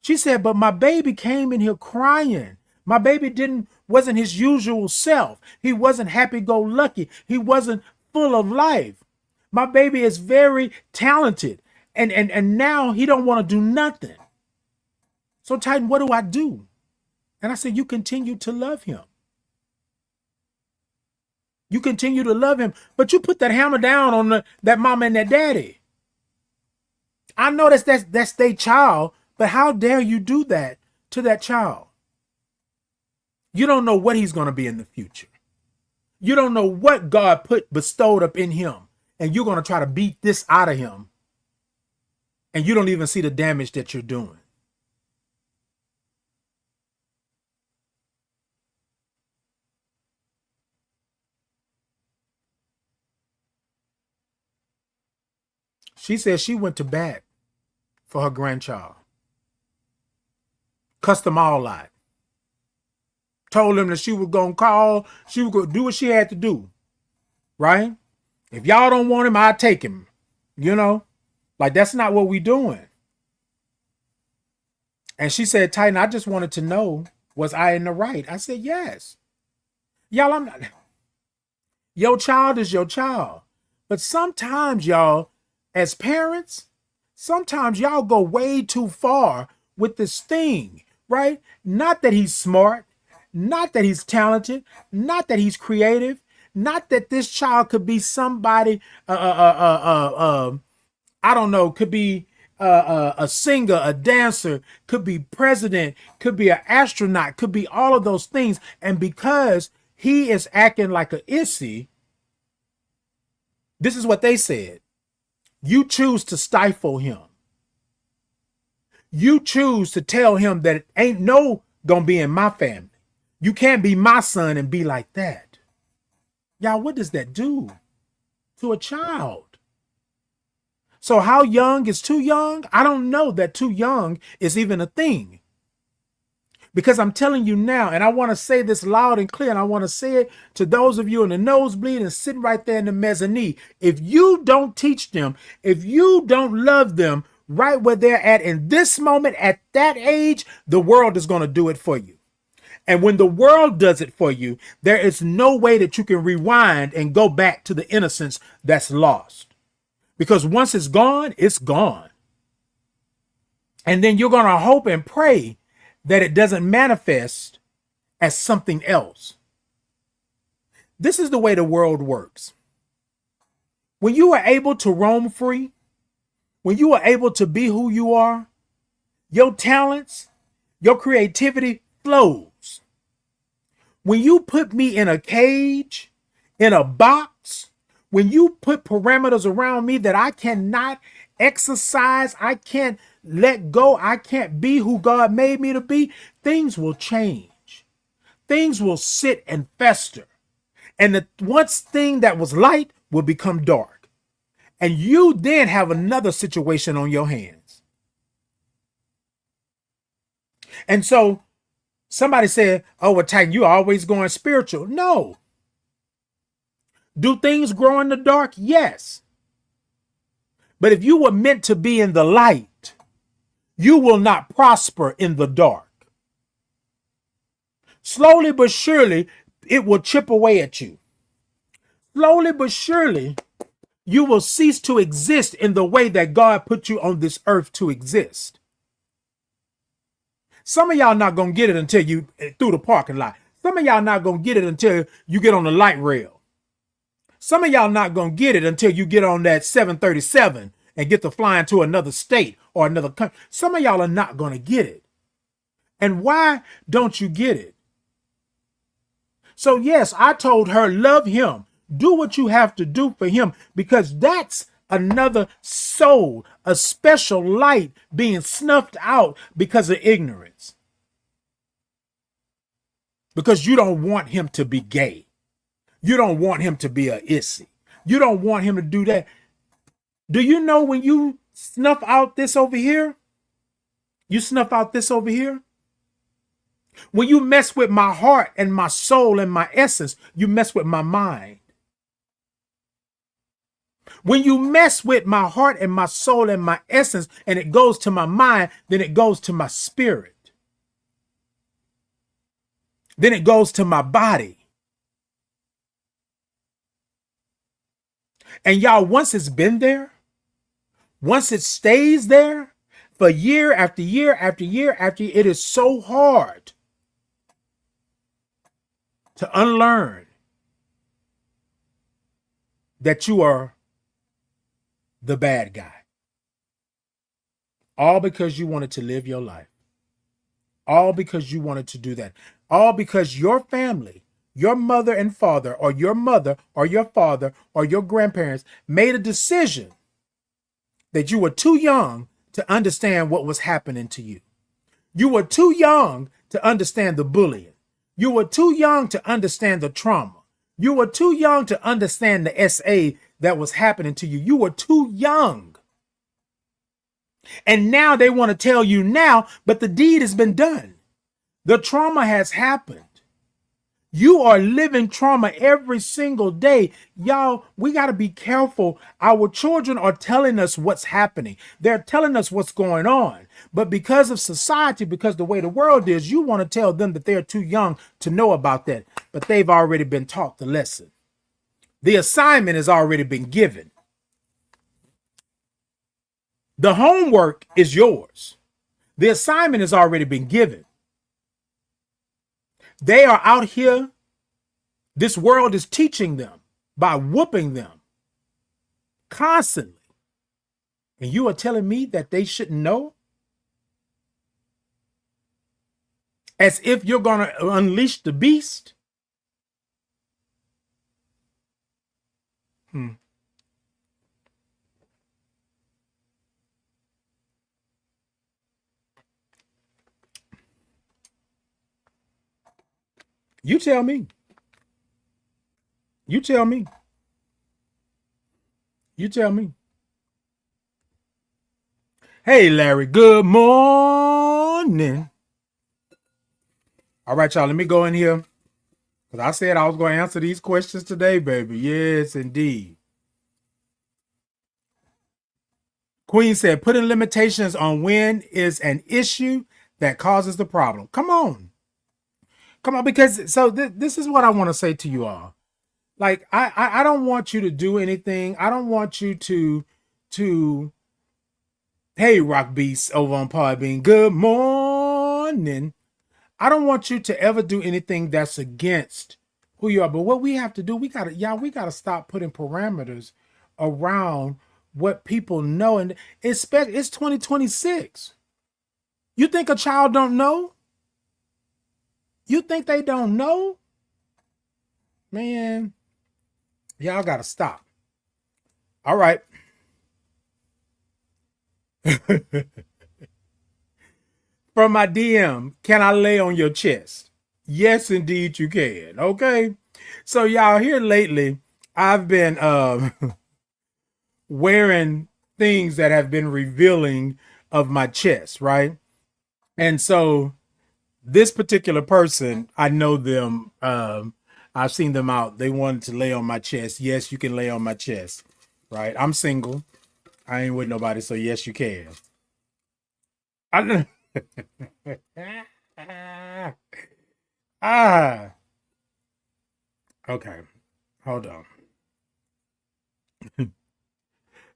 She said, but my baby came in here crying. My baby wasn't his usual self. He wasn't happy-go-lucky. He wasn't full of life. My baby is very talented. And now he don't want to do nothing. So Titan, what do I do? And I said, you continue to love him. You continue to love him, but you put that hammer down on that mama and that daddy. I know that's their child, but how dare you do that to that child? You don't know what he's going to be in the future. You don't know what God bestowed up in him, and you're going to try to beat this out of him, and you don't even see the damage that you're doing. She said she went to bat for her grandchild. Cussed them all out. Told them that she was going to call, she was going to do what she had to do. Right? If y'all don't want him, I'll take him. You know? Like, that's not what we doing. And she said, Titan, I just wanted to know, was I in the right? I said, yes. Y'all, I'm not. Your child is your child. But sometimes, y'all, as parents, sometimes y'all go way too far with this thing, right? Not that he's smart, not that he's talented, not that he's creative, not that this child could be somebody, I don't know, could be a singer, a dancer, could be president, could be an astronaut, could be all of those things. And because he is acting like a issy, This is what they said. You choose to stifle him. You choose to tell him that it ain't no gonna be in my family. You can't be my son and be like that. Y'all, what does that do to a child? So how young is too young? I don't know that too young is even a thing. Because I'm telling you now, and I want to say this loud and clear, and I want to say it to those of you in the nosebleed and sitting right there in the mezzanine. If you don't teach them, if you don't love them right where they're at in this moment, at that age, the world is going to do it for you. And when the world does it for you, there is no way that you can rewind and go back to the innocence that's lost. Because once it's gone, it's gone. And then you're going to hope and pray that it doesn't manifest as something else. This is the way the world works. When you are able to roam free, when you are able to be who you are, your talents, your creativity flows. When you put me in a cage, in a box, when you put parameters around me that I cannot exercise, I can't let go, I can't be who God made me to be, things will change. Things will sit and fester. And the once thing that was light will become dark. And you then have another situation on your hands. And so somebody said, oh, well, Titan, you always going spiritual. No. Do things grow in the dark? Yes. But if you were meant to be in the light, you will not prosper in the dark. Slowly but surely, it will chip away at you. Slowly but surely, you will cease to exist in the way that God put you on this earth to exist. Some of y'all not going to get it until you through the parking lot. Some of y'all not going to get it until you get on the light rail. Some of y'all not going to get it until you get on that 737 and get to flying to another state or another country. Some of y'all are not going to get it. And why don't you get it? So yes, I told her, love him. Do what you have to do for him, because that's another soul, a special light being snuffed out because of ignorance. Because you don't want him to be gay. You don't want him to be a issy. You don't want him to do that. Do you know when you snuff out this over here? You snuff out this over here? When you mess with my heart and my soul and my essence, you mess with my mind. When you mess with my heart and my soul and my essence, and it goes to my mind, then it goes to my spirit. Then it goes to my body. And y'all, once it's been there, once it stays there for year after year after year after year, it is so hard to unlearn that you are the bad guy. All because you wanted to live your life. All because you wanted to do that. All because your family, your mother and father, or your mother or your father or your grandparents made a decision that you were too young to understand what was happening to you. You were too young to understand the bullying. You were too young to understand the trauma. You were too young to understand the SA that was happening to you. You were too young. And now they want to tell you now, but the deed has been done. The trauma has happened. You are living trauma every single day. Y'all, we got to be careful. Our children are telling us what's happening. They're telling us what's going on. But because of society, because the way the world is, you want to tell them that they're too young to know about that. But they've already been taught the lesson. The assignment has already been given. The homework is yours. The assignment has already been given. They are out here. This world is teaching them by whooping them constantly. And you are telling me that they shouldn't know? As if you're going to unleash the beast? You tell me. You tell me. You tell me. Hey, Larry, good morning. All right, y'all, let me go in here because I said I was going to answer these questions today, baby. Yes, indeed. Queen said, putting limitations on when is an issue that causes the problem. Come on. Come on, because so this is what I want to say to you all. Like, I don't want you to do anything. I don't want you to hey, Rock Beast over on Podbean, good morning. I don't want you to ever do anything that's against who you are. But what we have to do, we gotta stop putting parameters around what people know. And it's 2026. You think a child don't know? You think they don't know? Man, y'all gotta stop. All right. From my DM, can I lay on your chest? Yes, indeed you can. Okay. So y'all here lately, I've been wearing things that have been revealing of my chest, right? And so this particular person, I know them. I've seen them out. They wanted to lay on my chest. Yes, you can lay on my chest, right? I'm single. I ain't with nobody, so yes, you can. I, ah, okay. Hold on.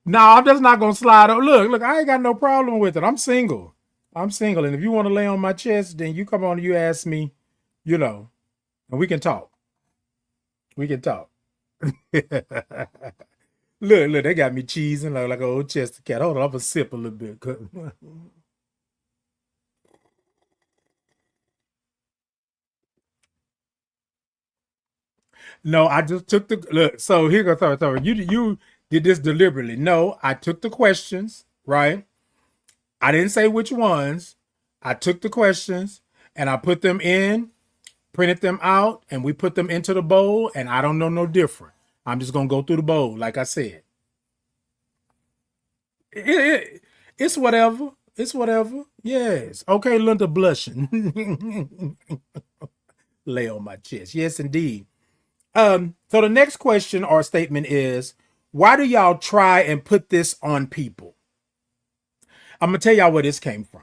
No, I'm just not gonna slide. Look, I ain't got no problem with it. I'm single. I'm single, and if you want to lay on my chest, then you come on and you ask me, you know, and we can talk. We can talk. Look, they got me cheesing like an old chester cat. Hold on, I'm gonna sip a little bit. No, I just took the look. So here goes sorry. You did this deliberately. No, I took the questions, right? I didn't say which ones. I took the questions and I put them in, printed them out, and we put them into the bowl, and I don't know no different. I'm just gonna go through the bowl, like I said. It's whatever. It's whatever. Yes. Okay, Linda blushing. Lay on my chest. Yes, indeed. So the next question or statement is, why do y'all try and put this on people? I'm gonna tell y'all where this came from.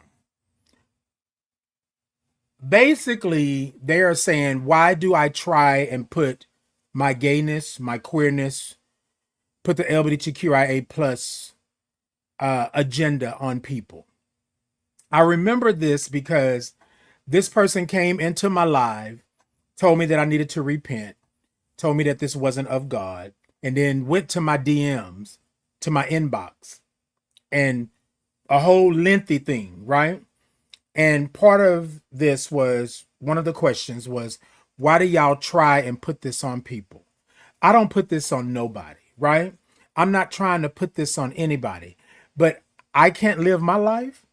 Basically, they are saying, why do I try and put my gayness, my queerness, put the LGBTQIA plus agenda on people? I remember this because this person came into my live, told me that I needed to repent, told me that this wasn't of God, and then went to my DMs, to my inbox, and a whole lengthy thing, right? And part of this was one of the questions was, why do y'all try and put this on people? I don't put this on nobody, right? I'm not trying to put this on anybody, but I can't live my life.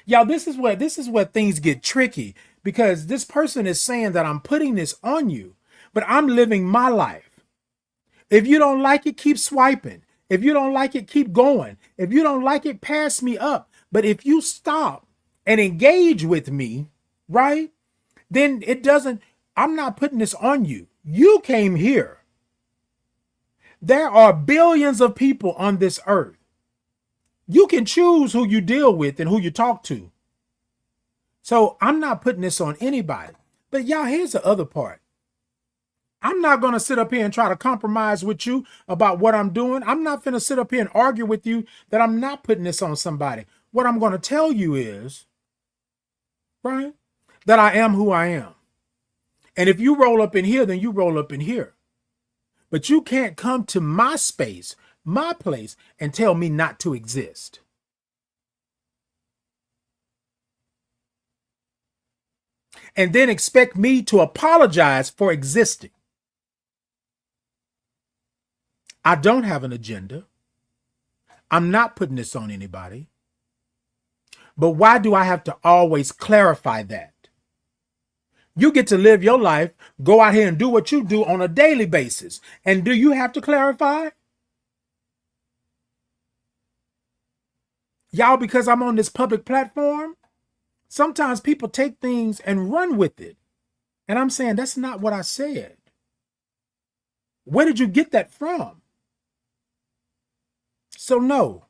Y'all, this is where things get tricky because this person is saying that I'm putting this on you, but I'm living my life. If you don't like it, keep swiping. If you don't like it, keep going. If you don't like it, pass me up. But if you stop and engage with me, right, then it doesn't, I'm not putting this on you. You came here. There are billions of people on this earth. You can choose who you deal with and who you talk to. So I'm not putting this on anybody. But y'all, here's the other part. I'm not going to sit up here and try to compromise with you about what I'm doing. I'm not going to sit up here and argue with you that I'm not putting this on somebody. What I'm going to tell you is, right, that I am who I am. And if you roll up in here, then you roll up in here. But you can't come to my space, my place, and tell me not to exist. And then expect me to apologize for existing. I don't have an agenda. I'm not putting this on anybody. But why do I have to always clarify that? You get to live your life, go out here and do what you do on a daily basis. And do you have to clarify? Y'all, because I'm on this public platform, sometimes people take things and run with it. And I'm saying, that's not what I said. Where did you get that from? So no,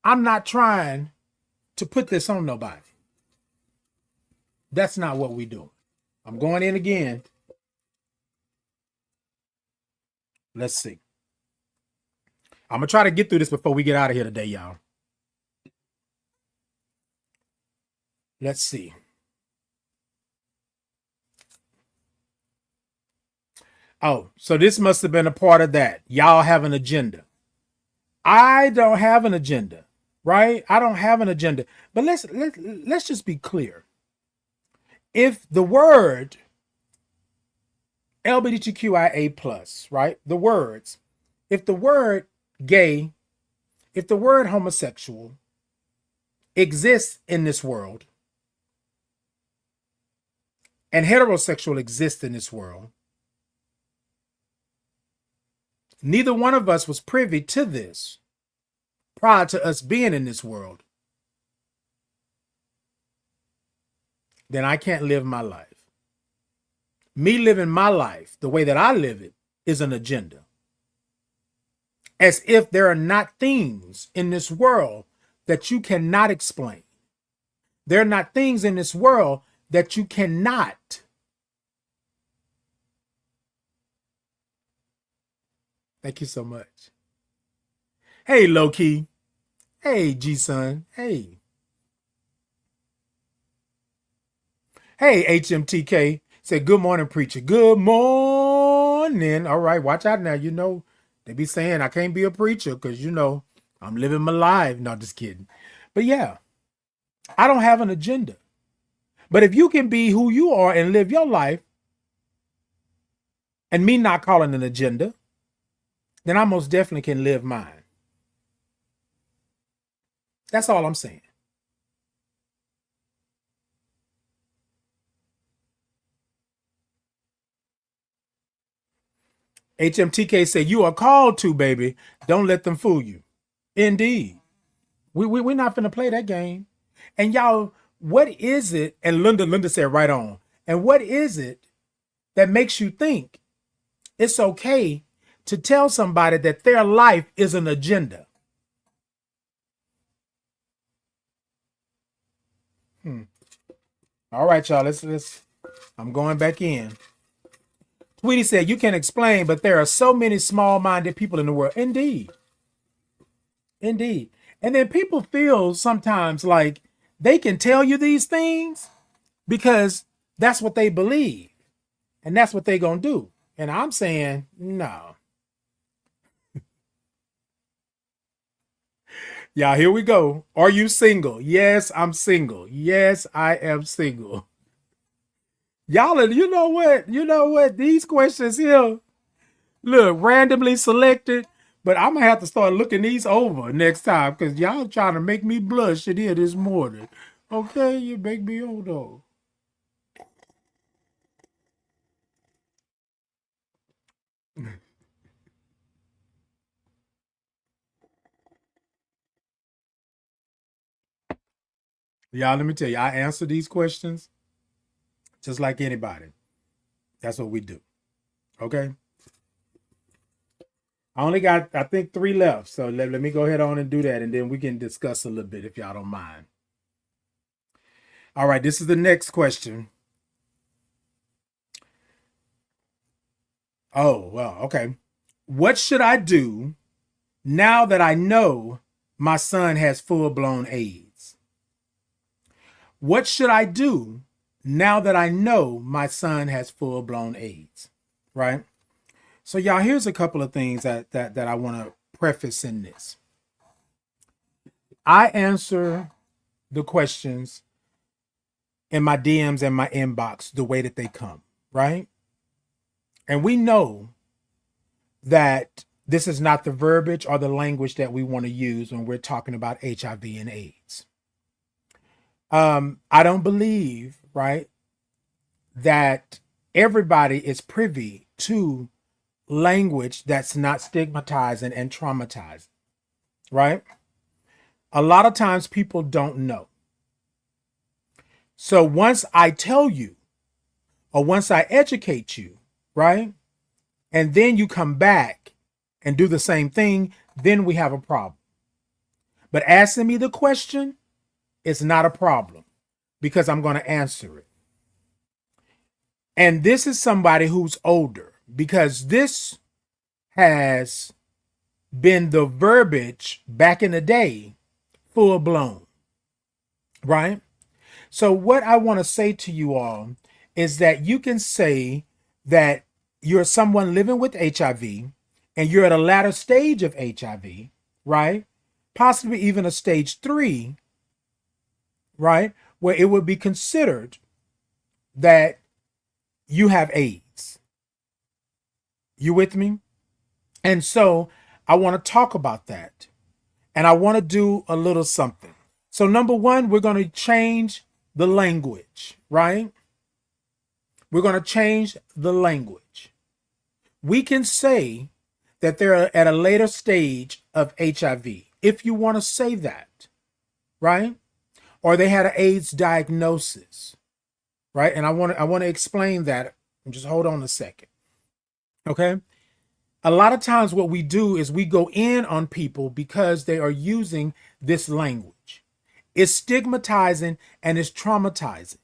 I'm not trying to put this on nobody. That's not what we do. I'm going in again. Let's see. I'm going to try to get through this before we get out of here today, y'all. Let's see. Oh, so this must have been a part of that. Y'all have an agenda. I don't have an agenda, right? I don't have an agenda. But let's just be clear. If the word LGBTQIA plus, right? The words, if the word gay, if the word homosexual exists in this world, and heterosexual exists in this world, neither one of us was privy to this prior to us being in this world, then I can't live my life. Me living my life the way that I live it is an agenda. As if there are not things in this world that you cannot explain. There are not things in this world that you cannot. Thank you so much. Hey, Low-Key. Hey, G-Son. Hey. Hey, HMTK. Said, good morning, preacher. Good morning. All right, watch out now. You know, they be saying I can't be a preacher because, you know, I'm living my life. No, just kidding. But yeah, I don't have an agenda. But if you can be who you are and live your life, and me not calling an agenda, then I most definitely can live mine. That's all I'm saying. HMTK said, you are called to, baby. Don't let them fool you. Indeed. We're not finna play that game. And y'all, what is it? And Linda said right on. And what is it that makes you think it's okay to tell somebody that their life is an agenda? All right, y'all. Let's. I'm going back in. Tweety said, you can explain, but there are so many small-minded people in the world. Indeed. Indeed. And then people feel sometimes like they can tell you these things because that's what they believe. And that's what they're going to do. And I'm saying, no. Yeah, here we go. Are you single? Yes, I'm single. Yes, I am single. Y'all, you know what? You know what? These questions here, look, randomly selected, but I'm going to have to start looking these over next time because y'all trying to make me blush in here this morning. Okay, you make me hold on. Y'all, let me tell you, I answer these questions just like anybody. That's what we do. Okay. I only got, I think, 3 left. So let me go ahead on and do that. And then we can discuss a little bit if y'all don't mind. All right. This is the next question. Oh, well, okay. What should I do now that I know my son has full-blown AIDS? What should I do now that I know my son has full-blown AIDS? Right? So y'all, here's a couple of things that I want to preface in this. I answer the questions in my DMs and my inbox the way that they come, right? And we know that this is not the verbiage or the language that we want to use when we're talking about HIV and AIDS. I don't believe, right, that everybody is privy to language that's not stigmatizing and traumatizing, right? A lot of times people don't know. So once I tell you, or once I educate you, right? And then you come back and do the same thing, then we have a problem. But asking me the question is not a problem because I'm going to answer it. And this is somebody who's older because this has been the verbiage back in the day, full blown, right? So what I want to say to you all is that you can say that you're someone living with HIV and you're at a latter stage of HIV, right? Possibly even a stage 3, right? Where it would be considered that you have AIDS. You with me? And so I want to talk about that. And I want to do a little something. So number one, we're going to change the language, right? We're going to change the language. We can say that they're at a later stage of HIV, if you want to say that, right? Or they had an AIDS diagnosis, right? And I want to explain that. Just hold on a second. Okay? A lot of times what we do is we go in on people because they are using this language. It's stigmatizing and it's traumatizing.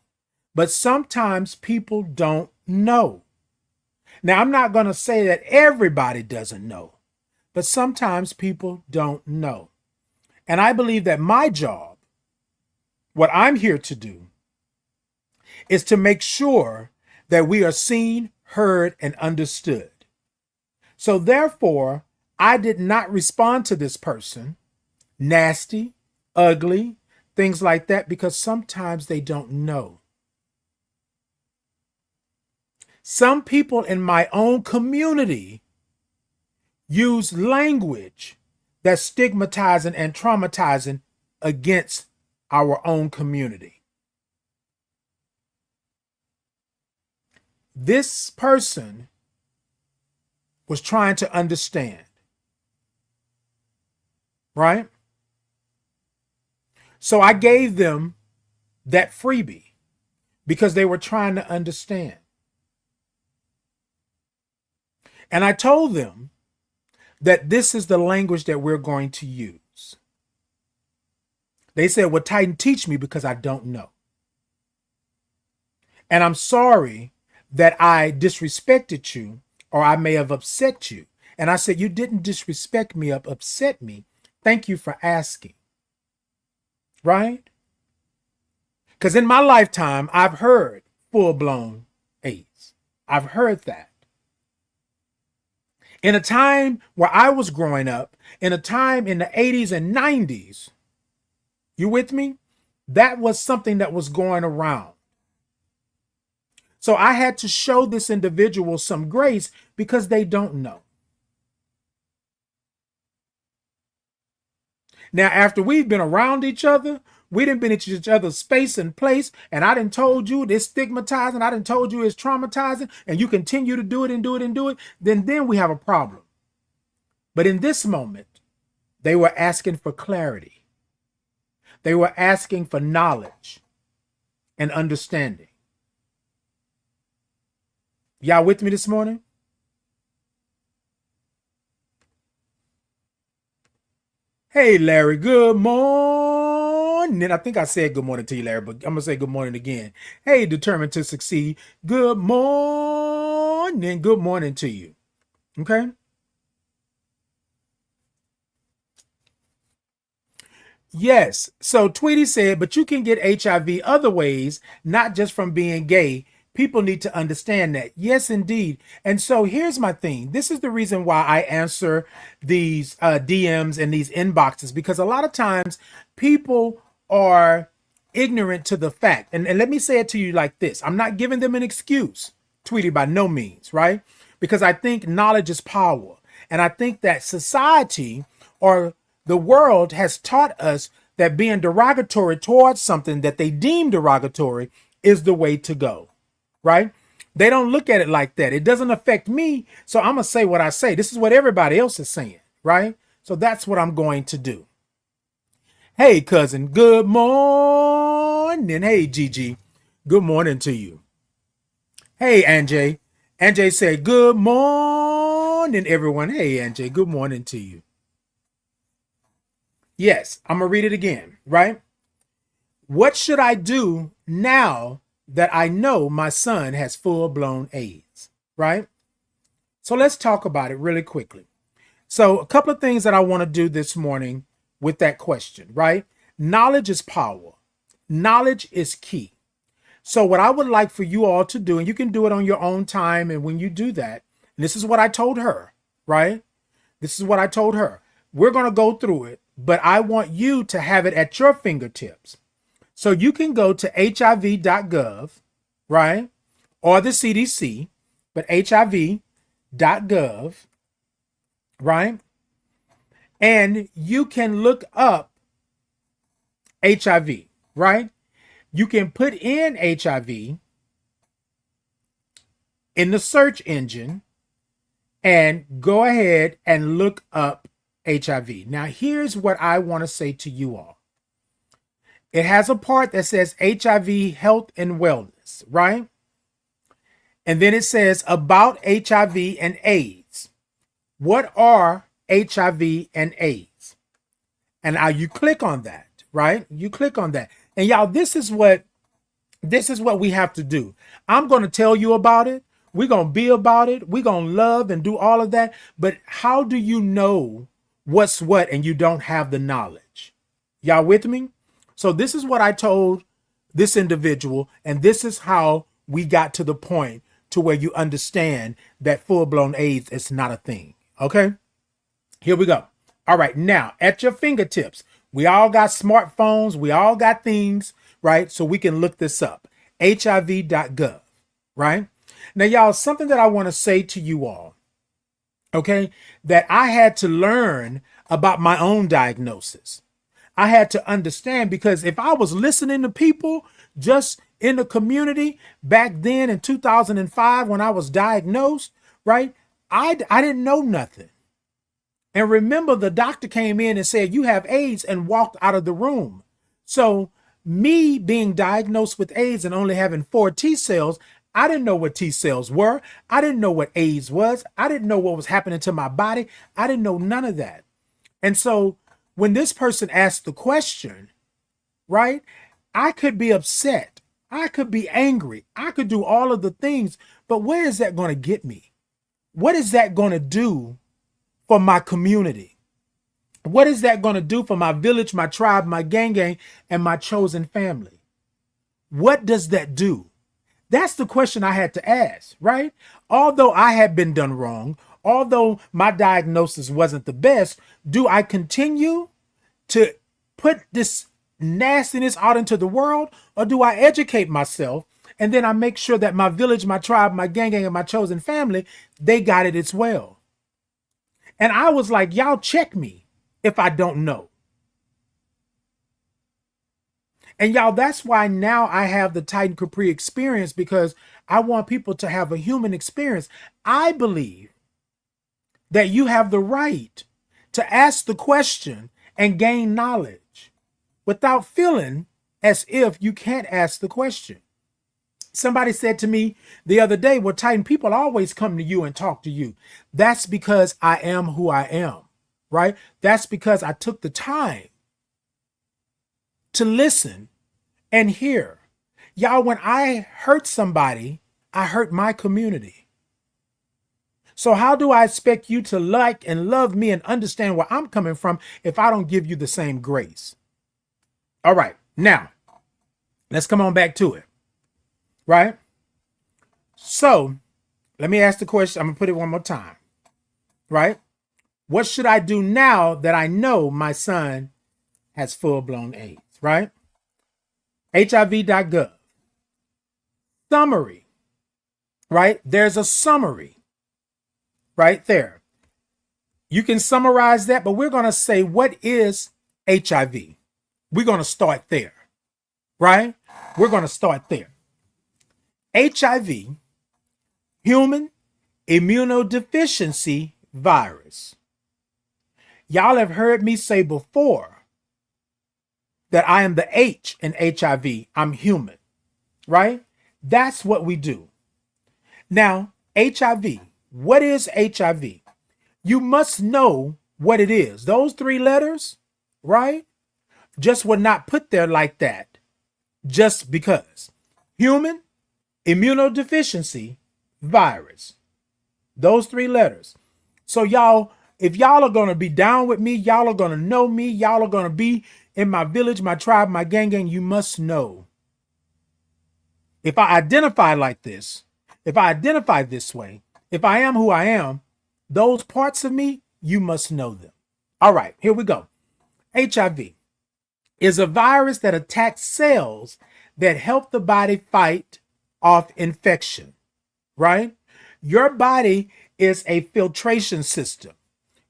But sometimes people don't know. Now, I'm not going to say that everybody doesn't know, but sometimes people don't know. And I believe that my job, what I'm here to do, is to make sure that we are seen, heard, and understood. So therefore, I did not respond to this person nasty, ugly, things like that, because sometimes they don't know. Some people in my own community use language that's stigmatizing and traumatizing against our own community. This person was trying to understand, right? So I gave them that freebie because they were trying to understand. And I told them that this is the language that we're going to use. They said, well, Titan, teach me because I don't know. And I'm sorry that I disrespected you or I may have upset you. And I said, you didn't disrespect me or upset me. Thank you for asking. Right? Because in my lifetime, I've heard full-blown AIDS. I've heard that. In a time where I was growing up, in a time in the 80s and 90s, you with me? That was something that was going around. So I had to show this individual some grace because they don't know. Now, after we've been around each other, we done been in each other's space and place, and I done told you it's stigmatizing, I done told you it's traumatizing, and you continue to do it and do it and do it, then we have a problem. But in this moment, they were asking for clarity. They were asking for knowledge and understanding. Y'all with me this morning? Hey, Larry, good morning. I think I said good morning to you, Larry, but I'm going to say good morning again. Hey, determined to succeed. Good morning. Good morning to you. Okay? Yes. So Tweety said, but you can get HIV other ways, not just from being gay. People need to understand that. Yes, indeed. And so here's my thing. This is the reason why I answer these DMs and these inboxes, because a lot of times people are ignorant to the fact. And let me say it to you like this. I'm not giving them an excuse, Tweety, by no means, right? Because I think knowledge is power. And I think that society or the world has taught us that being derogatory towards something that they deem derogatory is the way to go. right? They don't look at it like that. It doesn't affect me. So I'm going to say what I say. This is what everybody else is saying, right? So that's what I'm going to do. Hey, cousin, good morning. Hey, Gigi, good morning to you. Hey, Anjay. Anjay said, good morning, everyone. Hey, Anjay, good morning to you. Yes, I'm going to read it again, right? What should I do now that I know my son has full-blown AIDS, right? So let's talk about it really quickly. So a couple of things that I want to do this morning with that question, right? Knowledge is power. Knowledge is key. So what I would like for you all to do, and you can do it on your own time, and when you do that, and this is what I told her, right? This is what I told her. We're going to go through it, but I want you to have it at your fingertips. So you can go to hiv.gov, right? Or the CDC, but hiv.gov, right? And you can look up HIV, right? You can put in HIV in the search engine and go ahead and look up HIV. Now, here's what I want to say to you all. It has a part that says HIV health and wellness, right? And then it says about HIV and AIDS. What are HIV and AIDS? And now you click on that, right? You click on that. And y'all, this is what we have to do. I'm going to tell you about it. We're going to be about it. We're going to love and do all of that. But how do you know what's what and you don't have the knowledge? Y'all with me? So this is what I told this individual, and this is how we got to the point to where you understand that full-blown AIDS is not a thing. Okay? Here we go. All right, now at your fingertips, we all got smartphones, we all got things, right? So we can look this up. hiv.gov, right? Now, y'all, something that I want to say to you all, okay, that I had to learn about my own diagnosis. I had to understand, because if I was listening to people just in the community back then in 2005 when I was diagnosed, right, I didn't know nothing. And remember, the doctor came in and said, you have AIDS, and walked out of the room. So me being diagnosed with AIDS and only having 4 T cells, I didn't know what T cells were. I didn't know what AIDS was. I didn't know what was happening to my body. I didn't know none of that. And so when this person asked the question, right, I could be upset. I could be angry. I could do all of the things. But where is that going to get me? What is that going to do for my community? What is that going to do for my village, my tribe, my gang, and my chosen family? What does that do? That's the question I had to ask, right? Although I had been done wrong, although my diagnosis wasn't the best, do I continue to put this nastiness out into the world, or do I educate myself and then I make sure that my village, my tribe, my gang, and my chosen family, they got it as well? And I was like, y'all check me if I don't know. And y'all, that's why now I have the Titan Capri experience, because I want people to have a human experience. I believe that you have the right to ask the question and gain knowledge without feeling as if you can't ask the question. Somebody said to me the other day, well, Titan, people always come to you and talk to you. That's because I am who I am, right? That's because I took the time to listen and hear. Y'all, when I hurt somebody, I hurt my community. So how do I expect you to like and love me and understand where I'm coming from if I don't give you the same grace? All right, now let's come on back to it, right? So let me ask the question. I'm gonna put it one more time, right? What should I do now that I know my son has full-blown AIDS, right? hiv.gov. Summary, right? There's a summary right there. You can summarize that, but we're going to say, what is HIV? We're going to start there, right? We're going to start there. HIV, human immunodeficiency virus. Y'all have heard me say before that I am the H in HIV. I'm human, right? That's what we do. Now, HIV. What is HIV? You must know what it is. Those three letters, right? Just were not put there like that just because. Human immunodeficiency virus. Those three letters. So y'all, if y'all are going to be down with me, y'all are going to know me, y'all are going to be in my village, my tribe, my gang, you must know. If I identify like this, if I identify this way, if I am who I am, those parts of me, you must know them. All right, here we go. HIV is a virus that attacks cells that help the body fight off infection, right? Your body is a filtration system.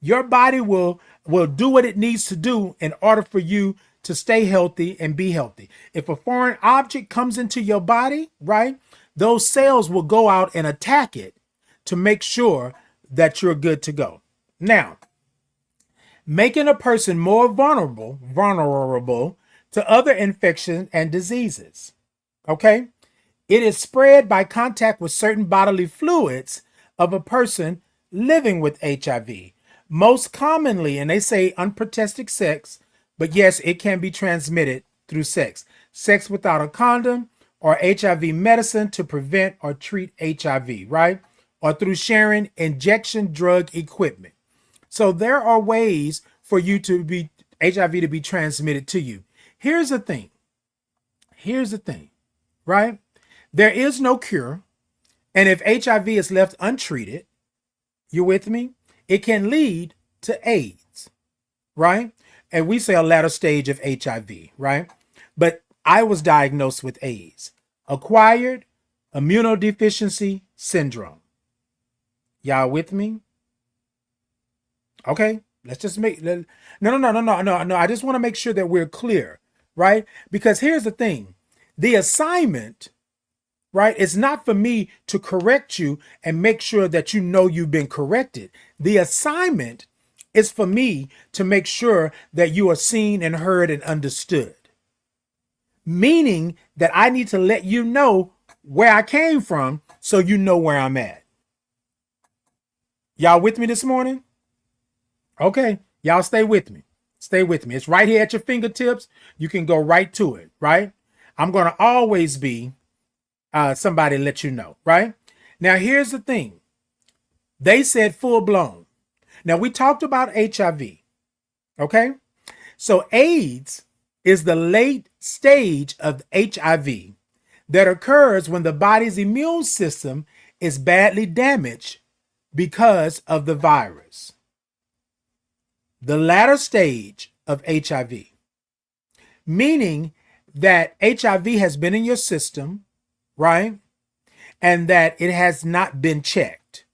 Your body will do what it needs to do in order for you to stay healthy and be healthy. If a foreign object comes into your body, right, those cells will go out and attack it to make sure that you're good to go. Now, making a person more vulnerable to other infections and diseases. Okay? It is spread by contact with certain bodily fluids of a person living with HIV. Most commonly, and they say unprotected sex, but yes, it can be transmitted through sex. Sex without a condom or HIV medicine to prevent or treat HIV, right? Or through sharing injection drug equipment. So there are ways for you to be HIV to be transmitted to you. Here's the thing. Right? There is no cure. And if HIV is left untreated, you with me? It can lead to AIDS, right? And we say a latter stage of HIV, right? But I was diagnosed with AIDS, acquired immunodeficiency syndrome. Y'all with me? Okay, let's just make no. I just want to make sure that we're clear, right? Because here's the thing. The assignment, right, is not for me to correct you and make sure that you know you've been corrected. The assignment is for me to make sure that you are seen and heard and understood. Meaning that I need to let you know where I came from so you know where I'm at. Y'all with me this morning? Okay, y'all stay with me. Stay with me. It's right here at your fingertips. You can go right to it, right? I'm going to always be somebody to let you know, right? Now, here's the thing. They said full blown. Now, we talked about HIV, okay? So AIDS is the late stage of HIV that occurs when the body's immune system is badly damaged because of the virus. The latter stage of HIV, meaning that HIV has been in your system, right? And that it has not been checked.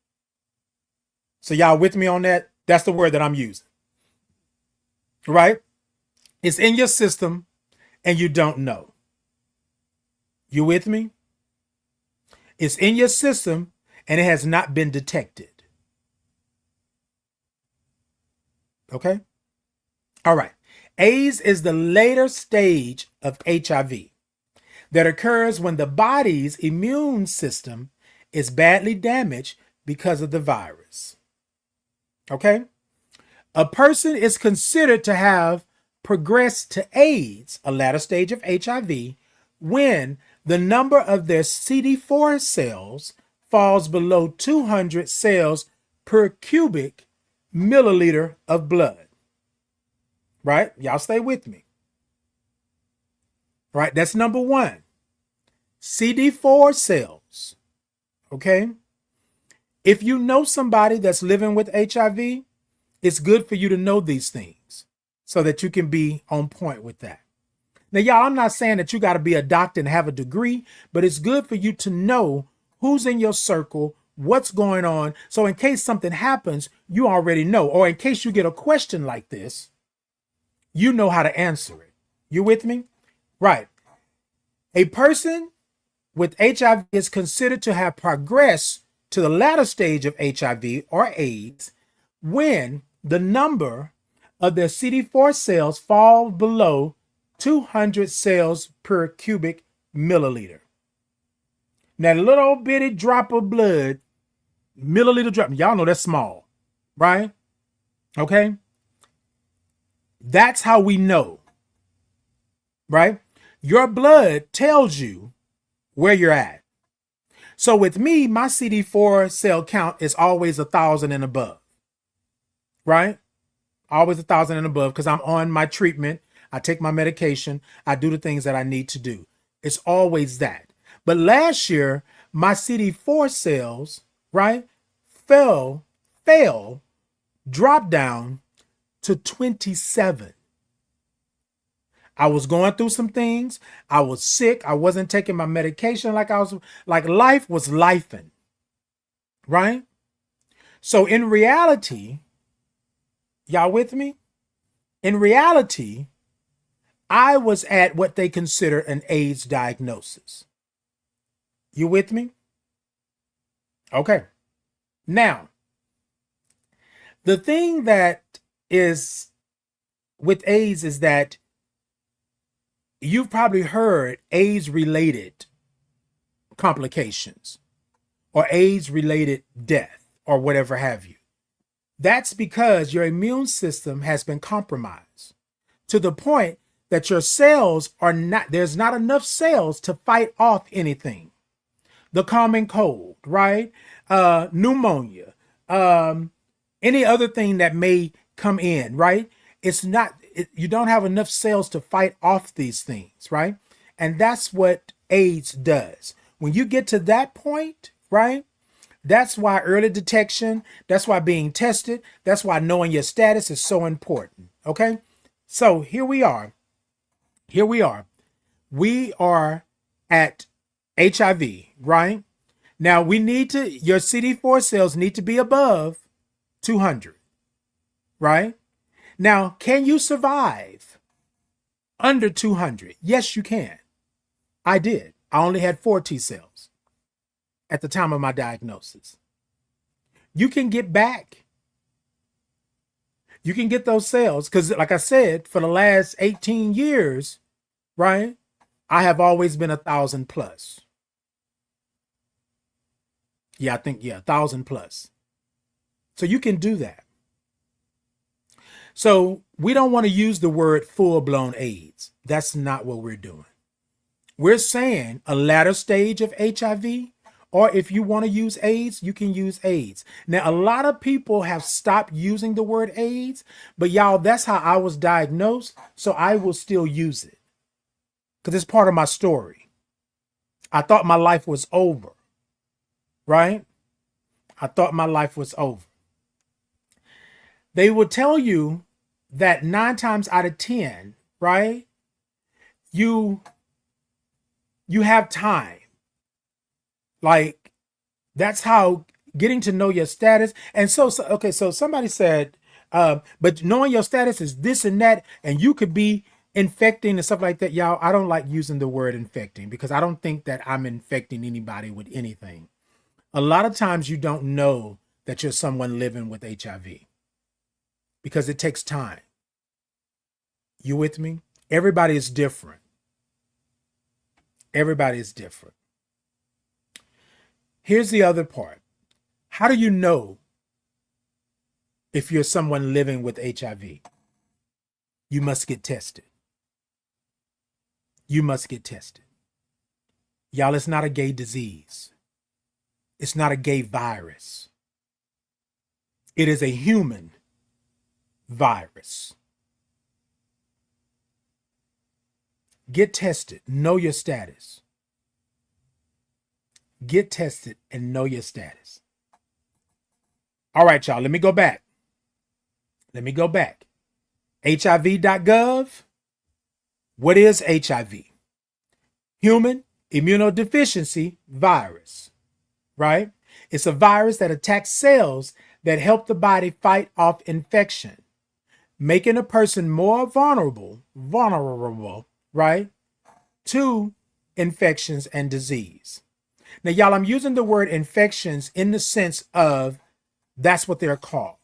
So y'all with me on that? That's the word that I'm using, right? It's in your system and you don't know. You with me? It's in your system and it has not been detected. Okay? All right. AIDS is the later stage of HIV that occurs when the body's immune system is badly damaged because of the virus. Okay? A person is considered to have progressed to AIDS, a latter stage of HIV, when the number of their CD4 cells falls below 200 cells per cubic milliliter of blood. Right? Y'all stay with me. Right? That's number one. CD4 cells. Okay? If you know somebody that's living with HIV, it's good for you to know these things so that you can be on point with that. Now, y'all, I'm not saying that you got to be a doctor and have a degree, but it's good for you to know who's in your circle, what's going on. So in case something happens, you already know. Or in case you get a question like this, you know how to answer it. You with me? Right. A person with HIV is considered to have progressed to the latter stage of HIV or AIDS when the number of their CD4 cells fall below 200 cells per cubic milliliter. Now, a little bitty drop of blood, milliliter drop, y'all know that's small, right? Okay. That's how we know, right? Your blood tells you where you're at. So with me, my CD4 cell count is always 1,000 and above, right? Always 1,000 and above because I'm on my treatment. I take my medication. I do the things that I need to do. It's always that. But last year, my CD4 cells, right, dropped down to 27. I was going through some things. I was sick. I wasn't taking my medication like life was lifing, right? So in reality, y'all with me? In reality, I was at what they consider an AIDS diagnosis. You with me? Okay. Now, the thing that is with AIDS is that you've probably heard AIDS-related complications or AIDS-related death or whatever have you. That's because your immune system has been compromised to the point that your cells are not, there's not enough cells to fight off anything. The common cold, right? Pneumonia, any other thing that may come in, right? You don't have enough cells to fight off these things, right? And that's what AIDS does. When you get to that point, right? That's why early detection, that's why being tested, that's why knowing your status is so important, okay? So here we are. We are at HIV, right? Now your CD4 cells need to be above 200, right? Now, can you survive under 200? Yes, you can. I did. I only had 4 T cells at the time of my diagnosis. You can get back. You can get those cells because, like I said, for the last 18 years, right, I have always been 1,000 plus. Yeah, I think, 1,000 plus. So you can do that. So we don't want to use the word full-blown AIDS. That's not what we're doing. We're saying a latter stage of HIV, or if you want to use AIDS, you can use AIDS. Now, a lot of people have stopped using the word AIDS, but y'all, that's how I was diagnosed, so I will still use it because it's part of my story. I thought my life was over, right? I thought my life was over. They will tell you that 9 times out of 10, right? You have time. Like, that's how getting to know your status. And so somebody said, but knowing your status is this and that, and you could be infecting and stuff like that. Y'all, I don't like using the word infecting because I don't think that I'm infecting anybody with anything. A lot of times you don't know that you're someone living with HIV because it takes time. You with me? Everybody is different. Everybody is different. Here's the other part. How do you know if you're someone living with HIV? You must get tested. You must get tested. Y'all, it's not a gay disease. It's not a gay virus. It is a human virus. Get tested. Know your status. Get tested and know your status. All right, y'all, let me go back. HIV.gov. What is HIV? Human immunodeficiency virus, right? It's a virus that attacks cells that help the body fight off infection, making a person more vulnerable, right, to infections, and disease. Now, y'all, I'm using the word infections in the sense of that's what they're called.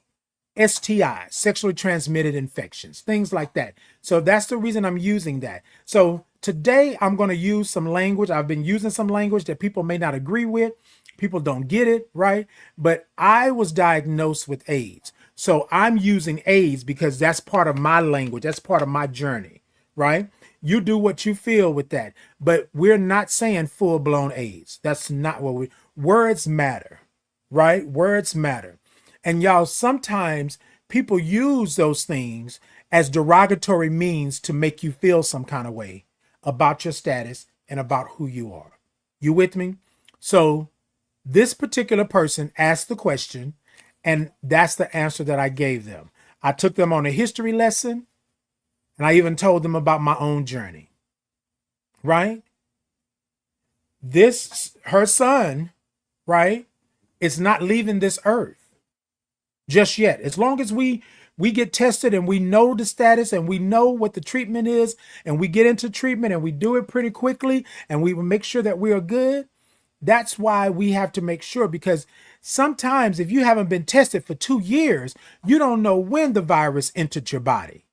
STIs, sexually transmitted infections, things like that. So that's the reason I'm using that. So today I'm going to use some language. I've been using some language that people may not agree with. People don't get it, right? But I was diagnosed with AIDS. So I'm using AIDS because that's part of my language. That's part of my journey, right? You do what you feel with that. But we're not saying full-blown AIDS. That's not what words matter, right? Words matter. And y'all, sometimes people use those things as derogatory means to make you feel some kind of way about your status and about who you are. You with me? So this particular person asked the question, and that's the answer that I gave them. I took them on a history lesson, and I even told them about my own journey, right? Her son, right, is not leaving this earth just yet. As long as we get tested and we know the status and we know what the treatment is and we get into treatment and we do it pretty quickly and we will make sure that we are good. That's why we have to make sure, because sometimes if you haven't been tested for 2 years, you don't know when the virus entered your body,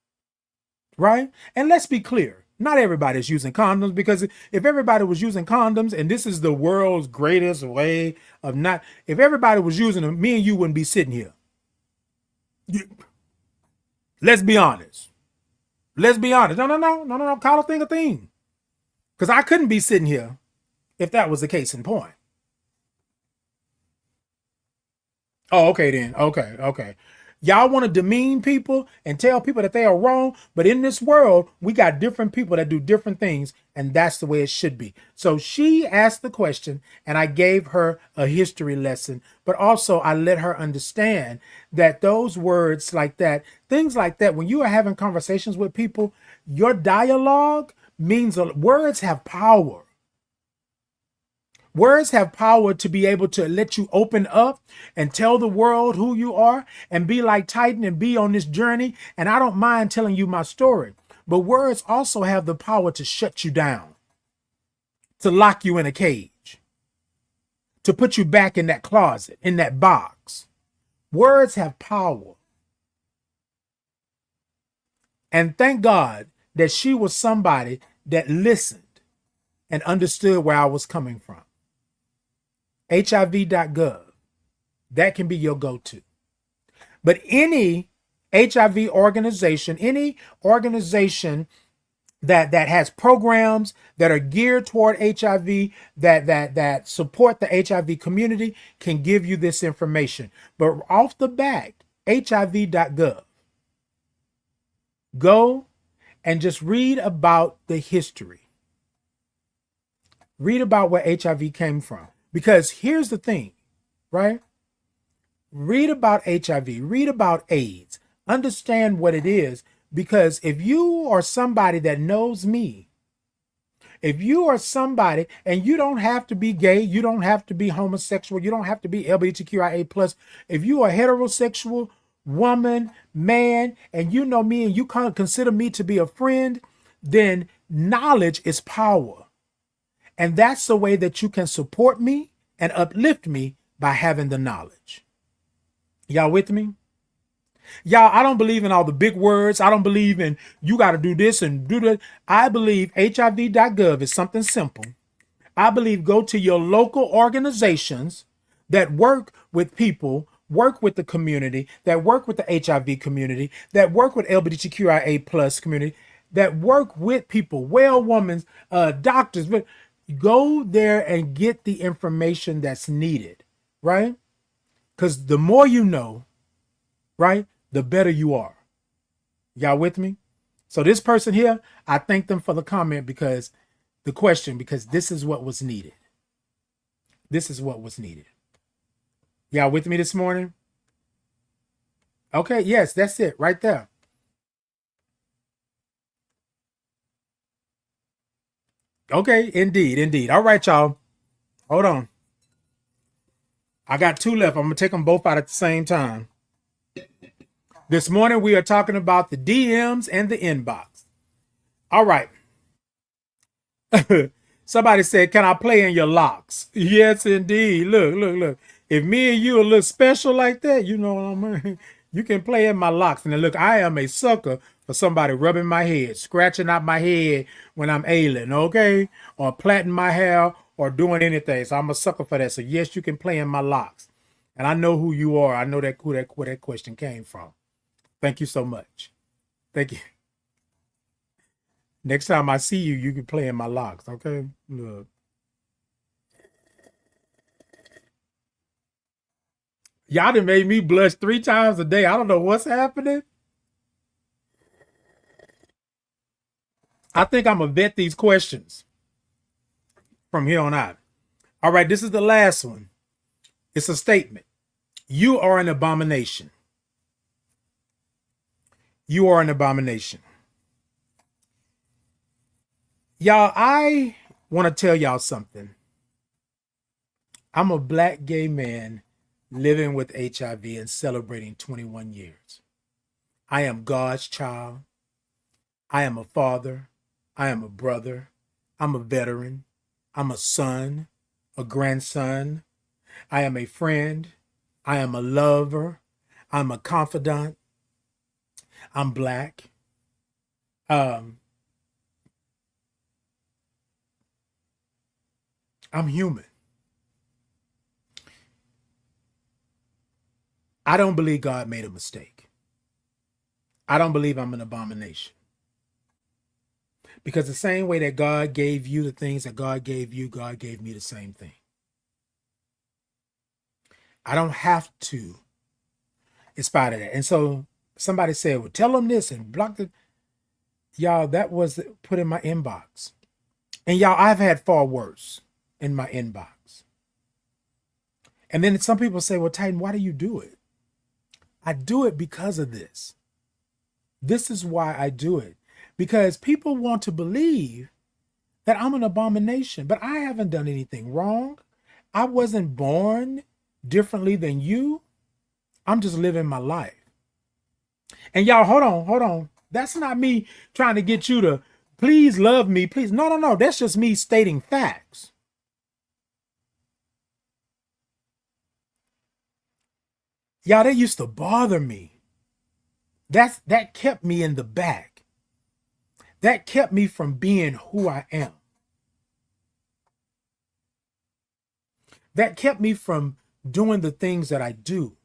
right? And let's be clear, not everybody's using condoms, because if everybody was using condoms, and this is the world's greatest way of not, if everybody was using them, me and you wouldn't be sitting here. Let's be honest. Let's be honest. No. Call a thing a thing. Because I couldn't be sitting here if that was the case in point. Oh, okay then. Okay. Y'all want to demean people and tell people that they are wrong, but in this world, we got different people that do different things, and that's the way it should be. So she asked the question, and I gave her a history lesson, but also I let her understand that those words like that, things like that, when you are having conversations with people, your dialogue means words have power. Words have power to be able to let you open up and tell the world who you are and be like Titan and be on this journey. And I don't mind telling you my story, but words also have the power to shut you down, to lock you in a cage, to put you back in that closet, in that box. Words have power. And thank God that she was somebody that listened and understood where I was coming from. HIV.gov. That can be your go-to. But any HIV organization, any organization that has programs that are geared toward HIV, that support the HIV community, can give you this information. But off the bat, HIV.gov. Go and just read about the history. Read about where HIV came from. Because here's the thing, right? Read about HIV, read about AIDS, understand what it is. Because if you are somebody that knows me, if you are somebody, and you don't have to be gay, you don't have to be homosexual, you don't have to be LGBTQIA+, if you are heterosexual, woman, man, and you know me and you consider me to be a friend, then knowledge is power. And that's the way that you can support me and uplift me, by having the knowledge. Y'all with me? Y'all, I don't believe in all the big words. I don't believe in you got to do this and do that. I believe HIV.gov is something simple. I believe go to your local organizations that work with people, work with the community, that work with the HIV community, that work with LGBTQIA+ community, that work with people, well women, doctors, but go there and get the information that's needed, right? Because the more you know, right, the better you are. Y'all with me? So this person here, I thank them for the comment, because the question, because this is what was needed. This is what was needed. Y'all with me this morning? Okay, yes, that's it right there. Okay, indeed. All right, y'all. Hold on. I got 2 left. I'm going to take them both out at the same time. This morning, we are talking about the DMs and the inbox. All right. Somebody said, "Can I play in your locks?" Yes, indeed. Look, look, look. If me and you a little special like that, you know what I mean? You can play in my locks. And then look, I am a sucker for somebody rubbing my head, scratching out my head when I'm ailing, okay? Or plaiting my hair or doing anything. So I'm a sucker for that. So yes, you can play in my locks. And I know who you are. I know that where that question came from. Thank you so much. Thank you. Next time I see you, you can play in my locks, okay? Look. Y'all done made me blush 3 times a day. I don't know what's happening. I think I'm going to vet these questions from here on out. All right, this is the last one. It's a statement. You are an abomination. You are an abomination. Y'all, I want to tell y'all something. I'm a black gay man living with HIV and celebrating 21 years. I am God's child. I am a father. I am a brother. I'm a veteran. I'm a son, a grandson. I am a friend. I am a lover. I'm a confidant. I'm black. Um, I'm human. I don't believe God made a mistake. I don't believe I'm an abomination. Because the same way that God gave you the things that God gave you, God gave me the same thing. I don't have to in spite of that. And so somebody said, well, tell them this and block the. Y'all, that was put in my inbox. And y'all, I've had far worse in my inbox. And then some people say, well, Titan, why do you do it? I do it because of this. This is why I do it. Because people want to believe that I'm an abomination, but I haven't done anything wrong. I wasn't born differently than you. I'm just living my life. And y'all, hold on, hold on. That's not me trying to get you to please love me, please. No, no, no. That's just me stating facts. Y'all, that used to bother me. That kept me in the back. That kept me from being who I am. That kept me from doing the things that I do.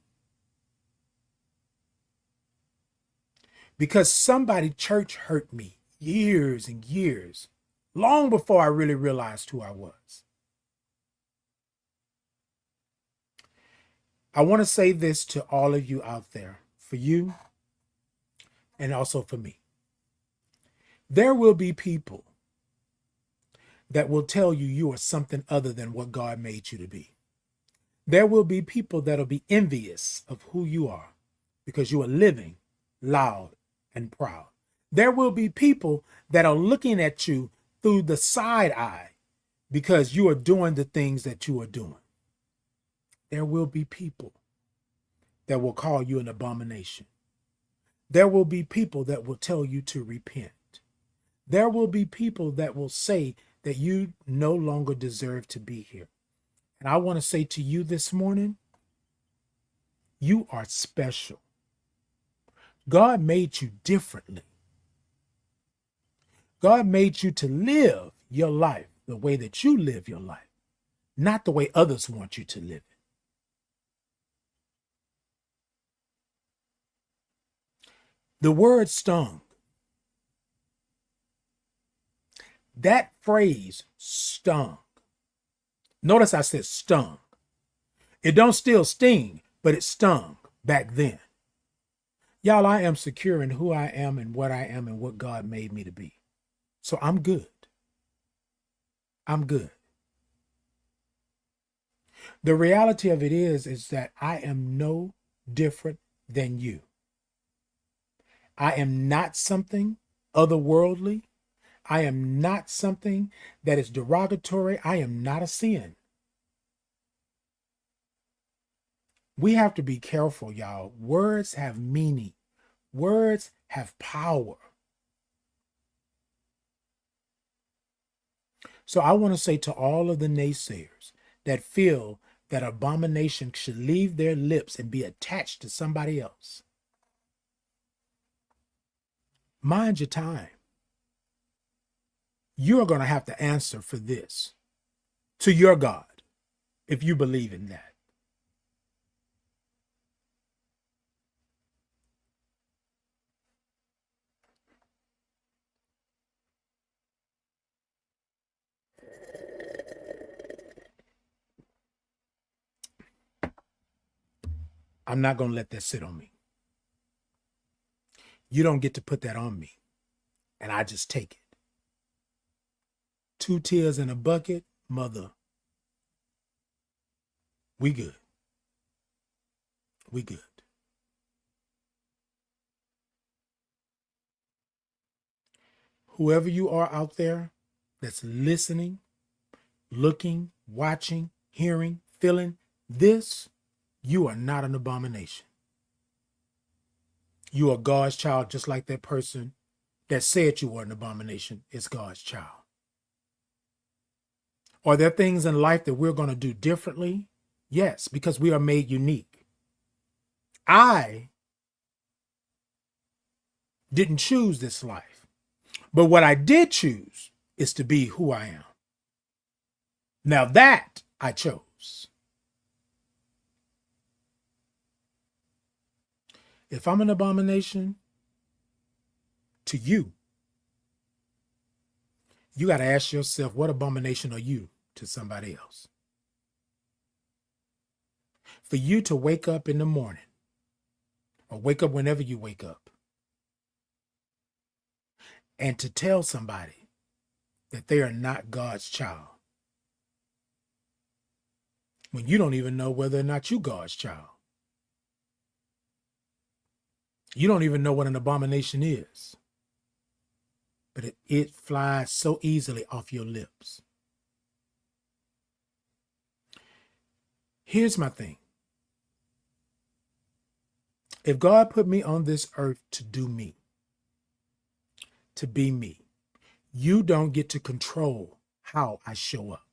Because somebody church hurt me years and years, long before I really realized who I was. I want to say this to all of you out there, for you and also for me. There will be people that will tell you you are something other than what God made you to be. There will be people that'll be envious of who you are because you are living loud and proud. There will be people that are looking at you through the side eye because you are doing the things that you are doing. There will be people that will call you an abomination. There will be people that will tell you to repent. There will be people that will say that you no longer deserve to be here. And I want to say to you this morning, you are special. God made you differently. God made you to live your life the way that you live your life, not the way others want you to live it. The word stung. That phrase stung. Notice I said stung. It don't still sting, but it stung back then. Y'all, I am secure in who I am and what I am and what God made me to be. So I'm good. I'm good. The reality of it is that I am no different than you. I am not something otherworldly. I am not something that is derogatory. I am not a sin. We have to be careful, y'all. Words have meaning. Words have power. So I want to say to all of the naysayers that feel that abomination should leave their lips and be attached to somebody else, mind your time. You are going to have to answer for this to your God if you believe in that. I'm not going to let that sit on me. You don't get to put that on me, and I just take it. 2 tears in a bucket, mother. We good. We good. Whoever you are out there that's listening, looking, watching, hearing, feeling this, you are not an abomination. You are God's child, just like that person that said you were an abomination is God's child. Are there things in life that we're going to do differently? Yes, because we are made unique. I didn't choose this life, but what I did choose is to be who I am. Now that I chose. If I'm an abomination to you, you got to ask yourself, what abomination are you to somebody else? For you to wake up in the morning or wake up whenever you wake up and to tell somebody that they are not God's child when you don't even know whether or not you're God's child. You don't even know what an abomination is, but it flies so easily off your lips. Here's my thing. If God put me on this earth to do me, to be me, you don't get to control how I show up.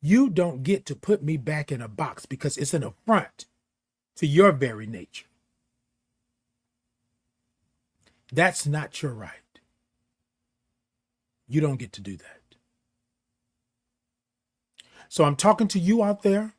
You don't get to put me back in a box because it's an affront to your very nature. That's not your right. You don't get to do that. So I'm talking to you out there,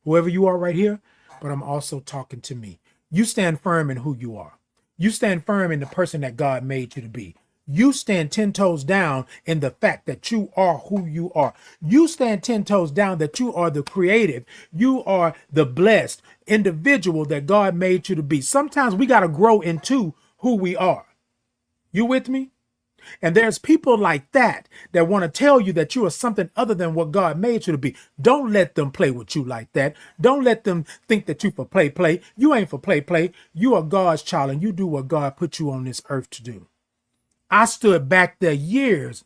whoever you are right here, but I'm also talking to me. You stand firm in who you are. You stand firm in the person that God made you to be. You stand 10 toes down in the fact that you are who you are. You stand 10 toes down that you are the creative. You are the blessed individual that God made you to be. Sometimes we got to grow into who we are. You with me? And there's people like that that want to tell you that you are something other than what God made you to be. Don't let them play with you like that. Don't let them think that you for play. You ain't for play. You are God's child and you do what God put you on this earth to do. I stood back there years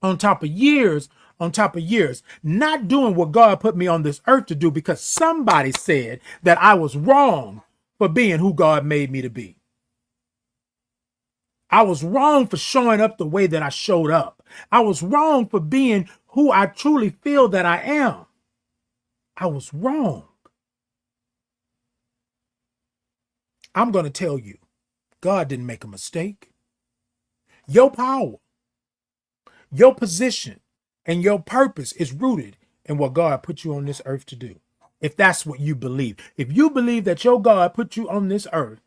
on top of years on top of years, not doing what God put me on this earth to do because somebody said that I was wrong for being who God made me to be. I was wrong for showing up the way that I showed up. I was wrong for being who I truly feel that I am. I was wrong. I'm going to tell you, God didn't make a mistake. Your power, your position, and your purpose is rooted in what God put you on this earth to do. If that's what you believe. If you believe that your God put you on this earth,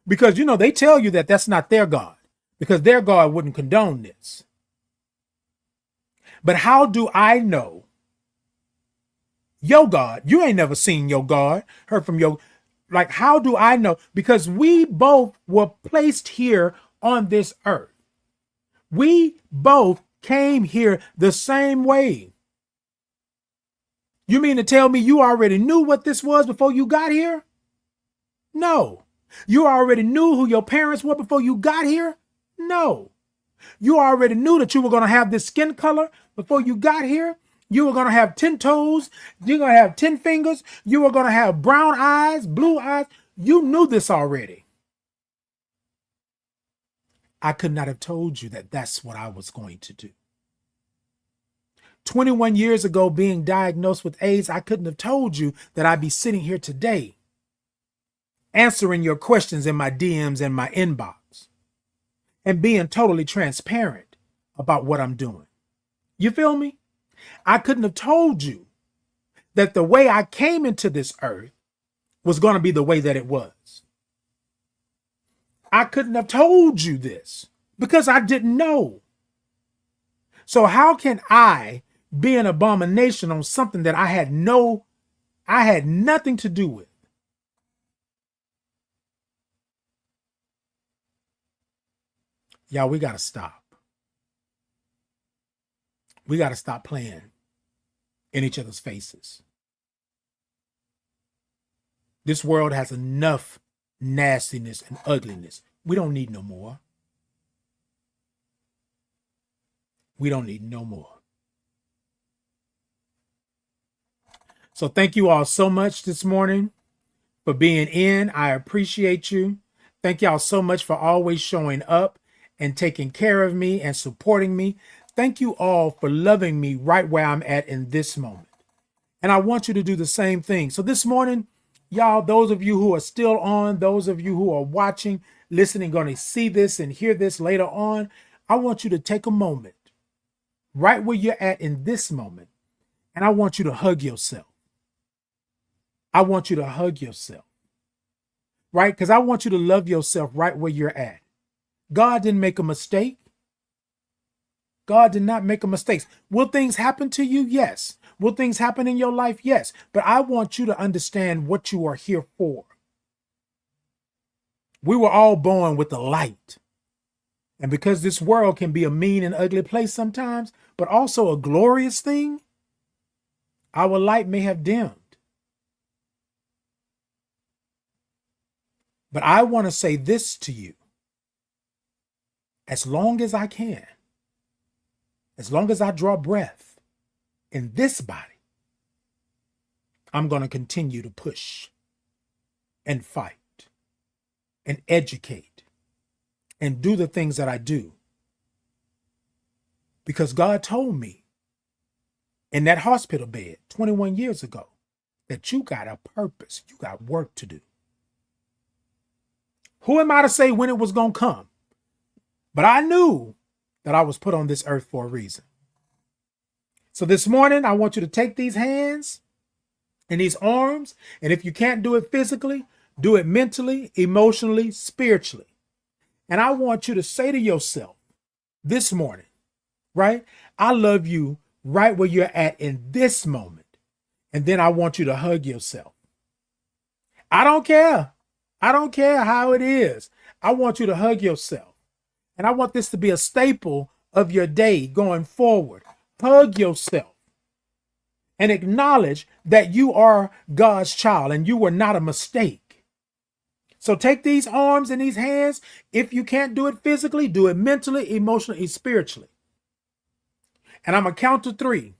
because, they tell you that that's not their God. Because their God wouldn't condone this. But how do I know your God? You ain't never seen your God, heard from your, how do I know? Because we both were placed here on this earth. We both came here the same way. You mean to tell me you already knew what this was before you got here? No. You already knew who your parents were before you got here? No. You already knew that you were going to have this skin color before you got here. You were going to have 10 toes. You're going to have 10 fingers. You were going to have brown eyes, blue eyes. You knew this already. I could not have told you that that's what I was going to do. 21 years ago, being diagnosed with AIDS, I couldn't have told you that I'd be sitting here today answering your questions in my DMs and my inbox and being totally transparent about what I'm doing. You feel me? I couldn't have told you that the way I came into this earth was going to be the way that it was. I couldn't have told you this because I didn't know. So how can I be an abomination on something that I had nothing to do with? Y'all, we got to stop. We got to stop playing in each other's faces. This world has enough nastiness and ugliness. We don't need no more. We don't need no more. So thank you all so much this morning for being in. I appreciate you. Thank y'all so much for always showing up and taking care of me and supporting me. Thank you all for loving me right where I'm at in this moment. And I want you to do the same thing. So this morning, y'all, those of you who are still on, those of you who are watching, listening, going to see this and hear this later on, I want you to take a moment right where you're at in this moment. And I want you to hug yourself. I want you to hug yourself, right? Because I want you to love yourself right where you're at. God didn't make a mistake. God did not make a mistake. Will things happen to you? Yes. Will things happen in your life? Yes. But I want you to understand what you are here for. We were all born with the light. And because this world can be a mean and ugly place sometimes, but also a glorious thing, our light may have dimmed. But I want to say this to you. As long as I can, as long as I draw breath in this body, I'm going to continue to push and fight and educate and do the things that I do. Because God told me in that hospital bed 21 years ago that you got a purpose, you got work to do. Who am I to say when it was going to come? But I knew that I was put on this earth for a reason. So this morning, I want you to take these hands and these arms, and if you can't do it physically, do it mentally, emotionally, spiritually. And I want you to say to yourself this morning, right? I love you right where you're at in this moment. And then I want you to hug yourself. I don't care. I don't care how it is. I want you to hug yourself. And I want this to be a staple of your day going forward. Hug yourself and acknowledge that you are God's child and you were not a mistake. So take these arms and these hands. If you can't do it physically, do it mentally, emotionally, spiritually. And I'm going to count to 3.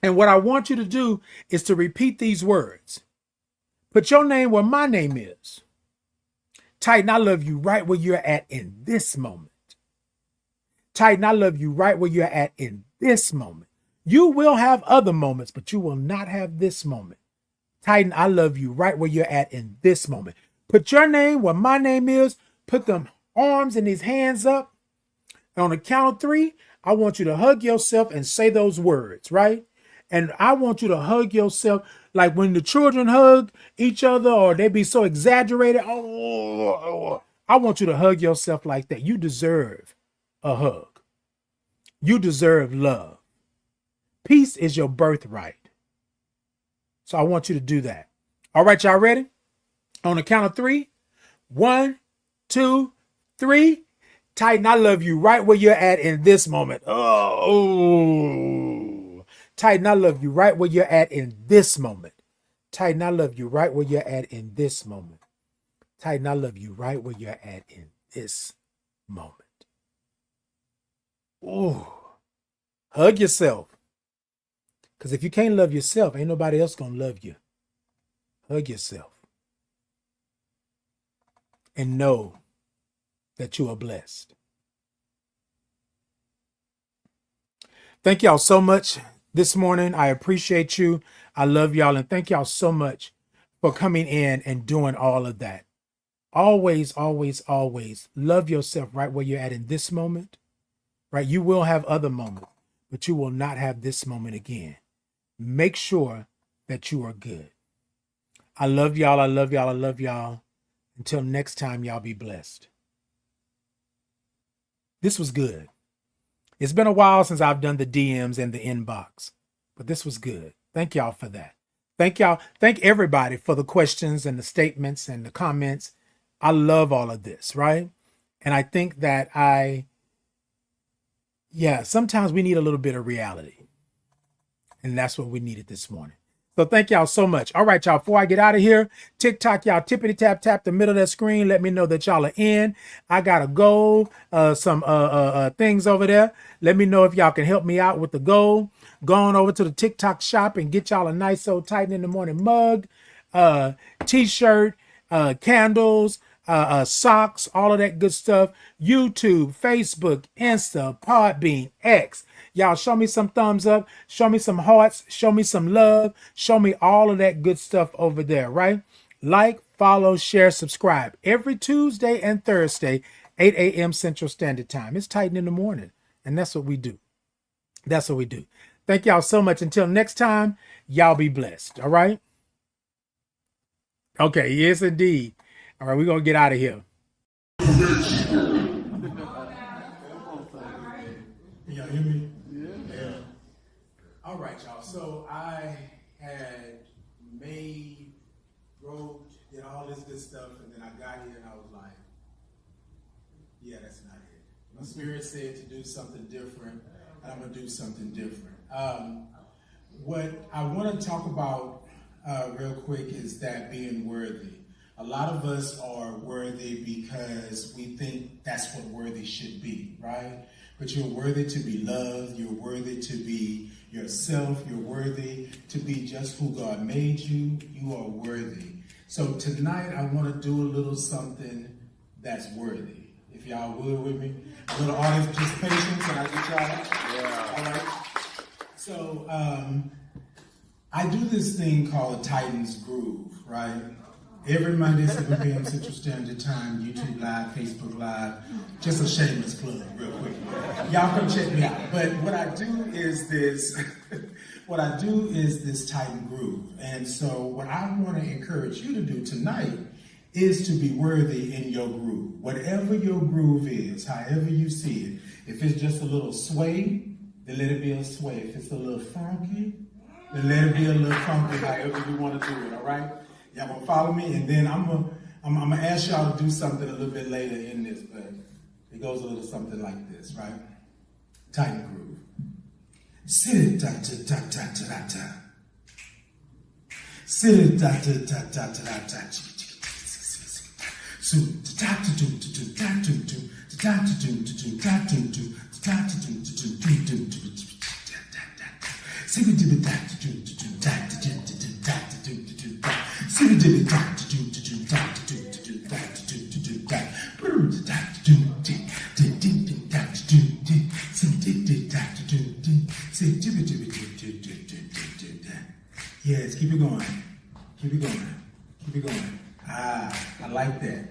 And what I want you to do is to repeat these words. Put your name where my name is. Titan, I love you right where you're at in this moment. Titan, I love you right where you're at in this moment. You will have other moments, but you will not have this moment. Titan, I love you right where you're at in this moment. Put your name where my name is. Put them arms and these hands up. And on the count of 3, I want you to hug yourself and say those words, right? And I want you to hug yourself like when the children hug each other or they be so exaggerated. I want you to hug yourself like that. You deserve a hug. You deserve love. Peace is your birthright. So I want you to do that. All right, y'all ready? On the count of 3. 1, 2, 3. Titan, I love you right where you're at in this moment. Oh, Titan, I love you right where you're at in this moment. Titan, I love you right where you're at in this moment. Titan, I love you right where you're at in this moment. Oh, hug yourself. Because if you can't love yourself, ain't nobody else going to love you. Hug yourself. And know that you are blessed. Thank y'all so much this morning. I appreciate you. I love y'all. And thank y'all so much for coming in and doing all of that. Always, always, always love yourself right where you're at in this moment, right? You will have other moments, but you will not have this moment again. Make sure that you are good. I love y'all. I love y'all. I love y'all. Until next time, y'all be blessed. This was good. It's been a while since I've done the DMs and the inbox, but this was good. Thank y'all for that. Thank y'all. Thank everybody for the questions and the statements and the comments. I love all of this, right? And I think that sometimes we need a little bit of reality. And that's what we needed this morning. So thank y'all so much. All right, y'all, before I get out of here, TikTok, y'all tippity tap the middle of that screen. Let me know that y'all are in. I got a goal, some things over there. Let me know if y'all can help me out with the goal. Go on over to the TikTok shop and get y'all a nice old Titan in the Morning mug, t-shirt, candles, socks, all of that good stuff. YouTube, Facebook, Insta, Podbean, X. Y'all show me some thumbs up, show me some hearts, show me some love, show me all of that good stuff over there, right? Like, follow, share, subscribe. Every Tuesday and Thursday, 8 a.m. Central Standard Time. It's Titan in the Morning, and that's what we do. That's what we do. Thank y'all so much. Until next time, y'all be blessed, all right? Okay, yes, indeed. All right, we're going to get out of here. Can y'all hear me? Yeah. All right, y'all. So I had wrote, did all this good stuff, and then I got here and I was like, yeah, that's not it. My spirit said to do something different, and I'm going to do something different. What I want to talk about real quick is that being worthy. A lot of us are worthy because we think that's what worthy should be, right? But you're worthy to be loved. You're worthy to be yourself. You're worthy to be just who God made you. You are worthy. So tonight I want to do a little something that's worthy. If y'all would with me. A little audience participation. Can I get y'all? Yeah. All right. So I do this thing called a Titans Groove, right? Every Monday, 7 p.m. Central Standard Time, YouTube Live, Facebook Live. Just a shameless plug, real quick. Y'all come check me out. But what I do is this, Titan Groove. And so what I want to encourage you to do tonight is to be worthy in your groove. Whatever your groove is, however you see it. If it's just a little sway, then let it be a sway. If it's a little funky, then let it be a little funky, however you want to do it, all right? Y'all gonna follow me, and then I'm gonna ask y'all to do something a little bit later in this, but it goes a little something like this, right? Titan Groove. Sit it da da da da da da. Sit it da da da da da da. So da da do do da do do da do do do da do do da do do do do do do. Sit it da do do do da do do do da do do do da. See we did it da do do do da do do do da do do do da da do do do da do do see did da do do see do do do da. Yes, keep it going. Keep it going. Keep it going. I like that.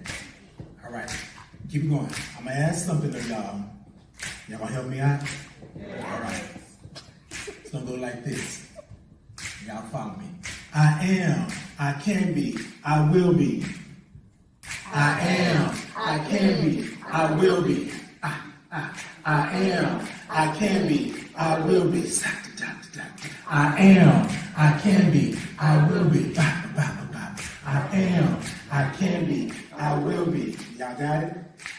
All right. Keep it going. I'm gonna ask something of y'all. Y'all gonna help me out? All right. It's gonna go like this. Y'all follow me. I am, I can be, I will be. I am, I can be, I will be. I am, I can be, I will be. I am, I can be, I will be. I am, I can be, I will be. Y'all got it?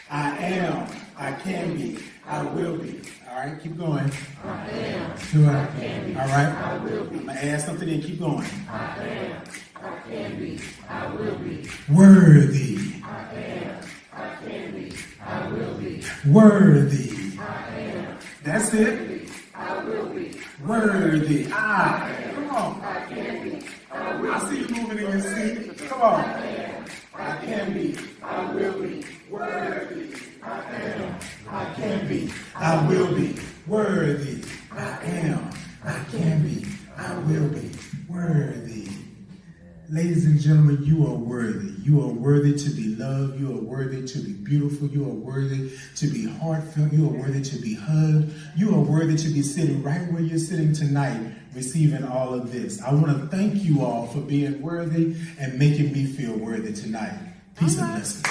I am, I can be, I will be. All right, keep going. I am, I can be, all right, I will be. I'm going to add something in, keep going. I am, I can be, I will be. Worthy. I am, I can be, I will be. Worthy. I am. That's it. I will be. Worthy. Come on. I can be, I will be. I see you moving in your seat. Come on. I am, I can be, I will be. Worthy. I am, I can be, I will be. Worthy. I am. I can be. I will be. Worthy. Ladies and gentlemen, you are worthy. You are worthy to be loved. You are worthy to be beautiful. You are worthy to be heartfelt. You are worthy to be hugged. You are worthy to be sitting right where you're sitting tonight, receiving all of this. I want to thank you all for being worthy and making me feel worthy tonight. Peace and blessings.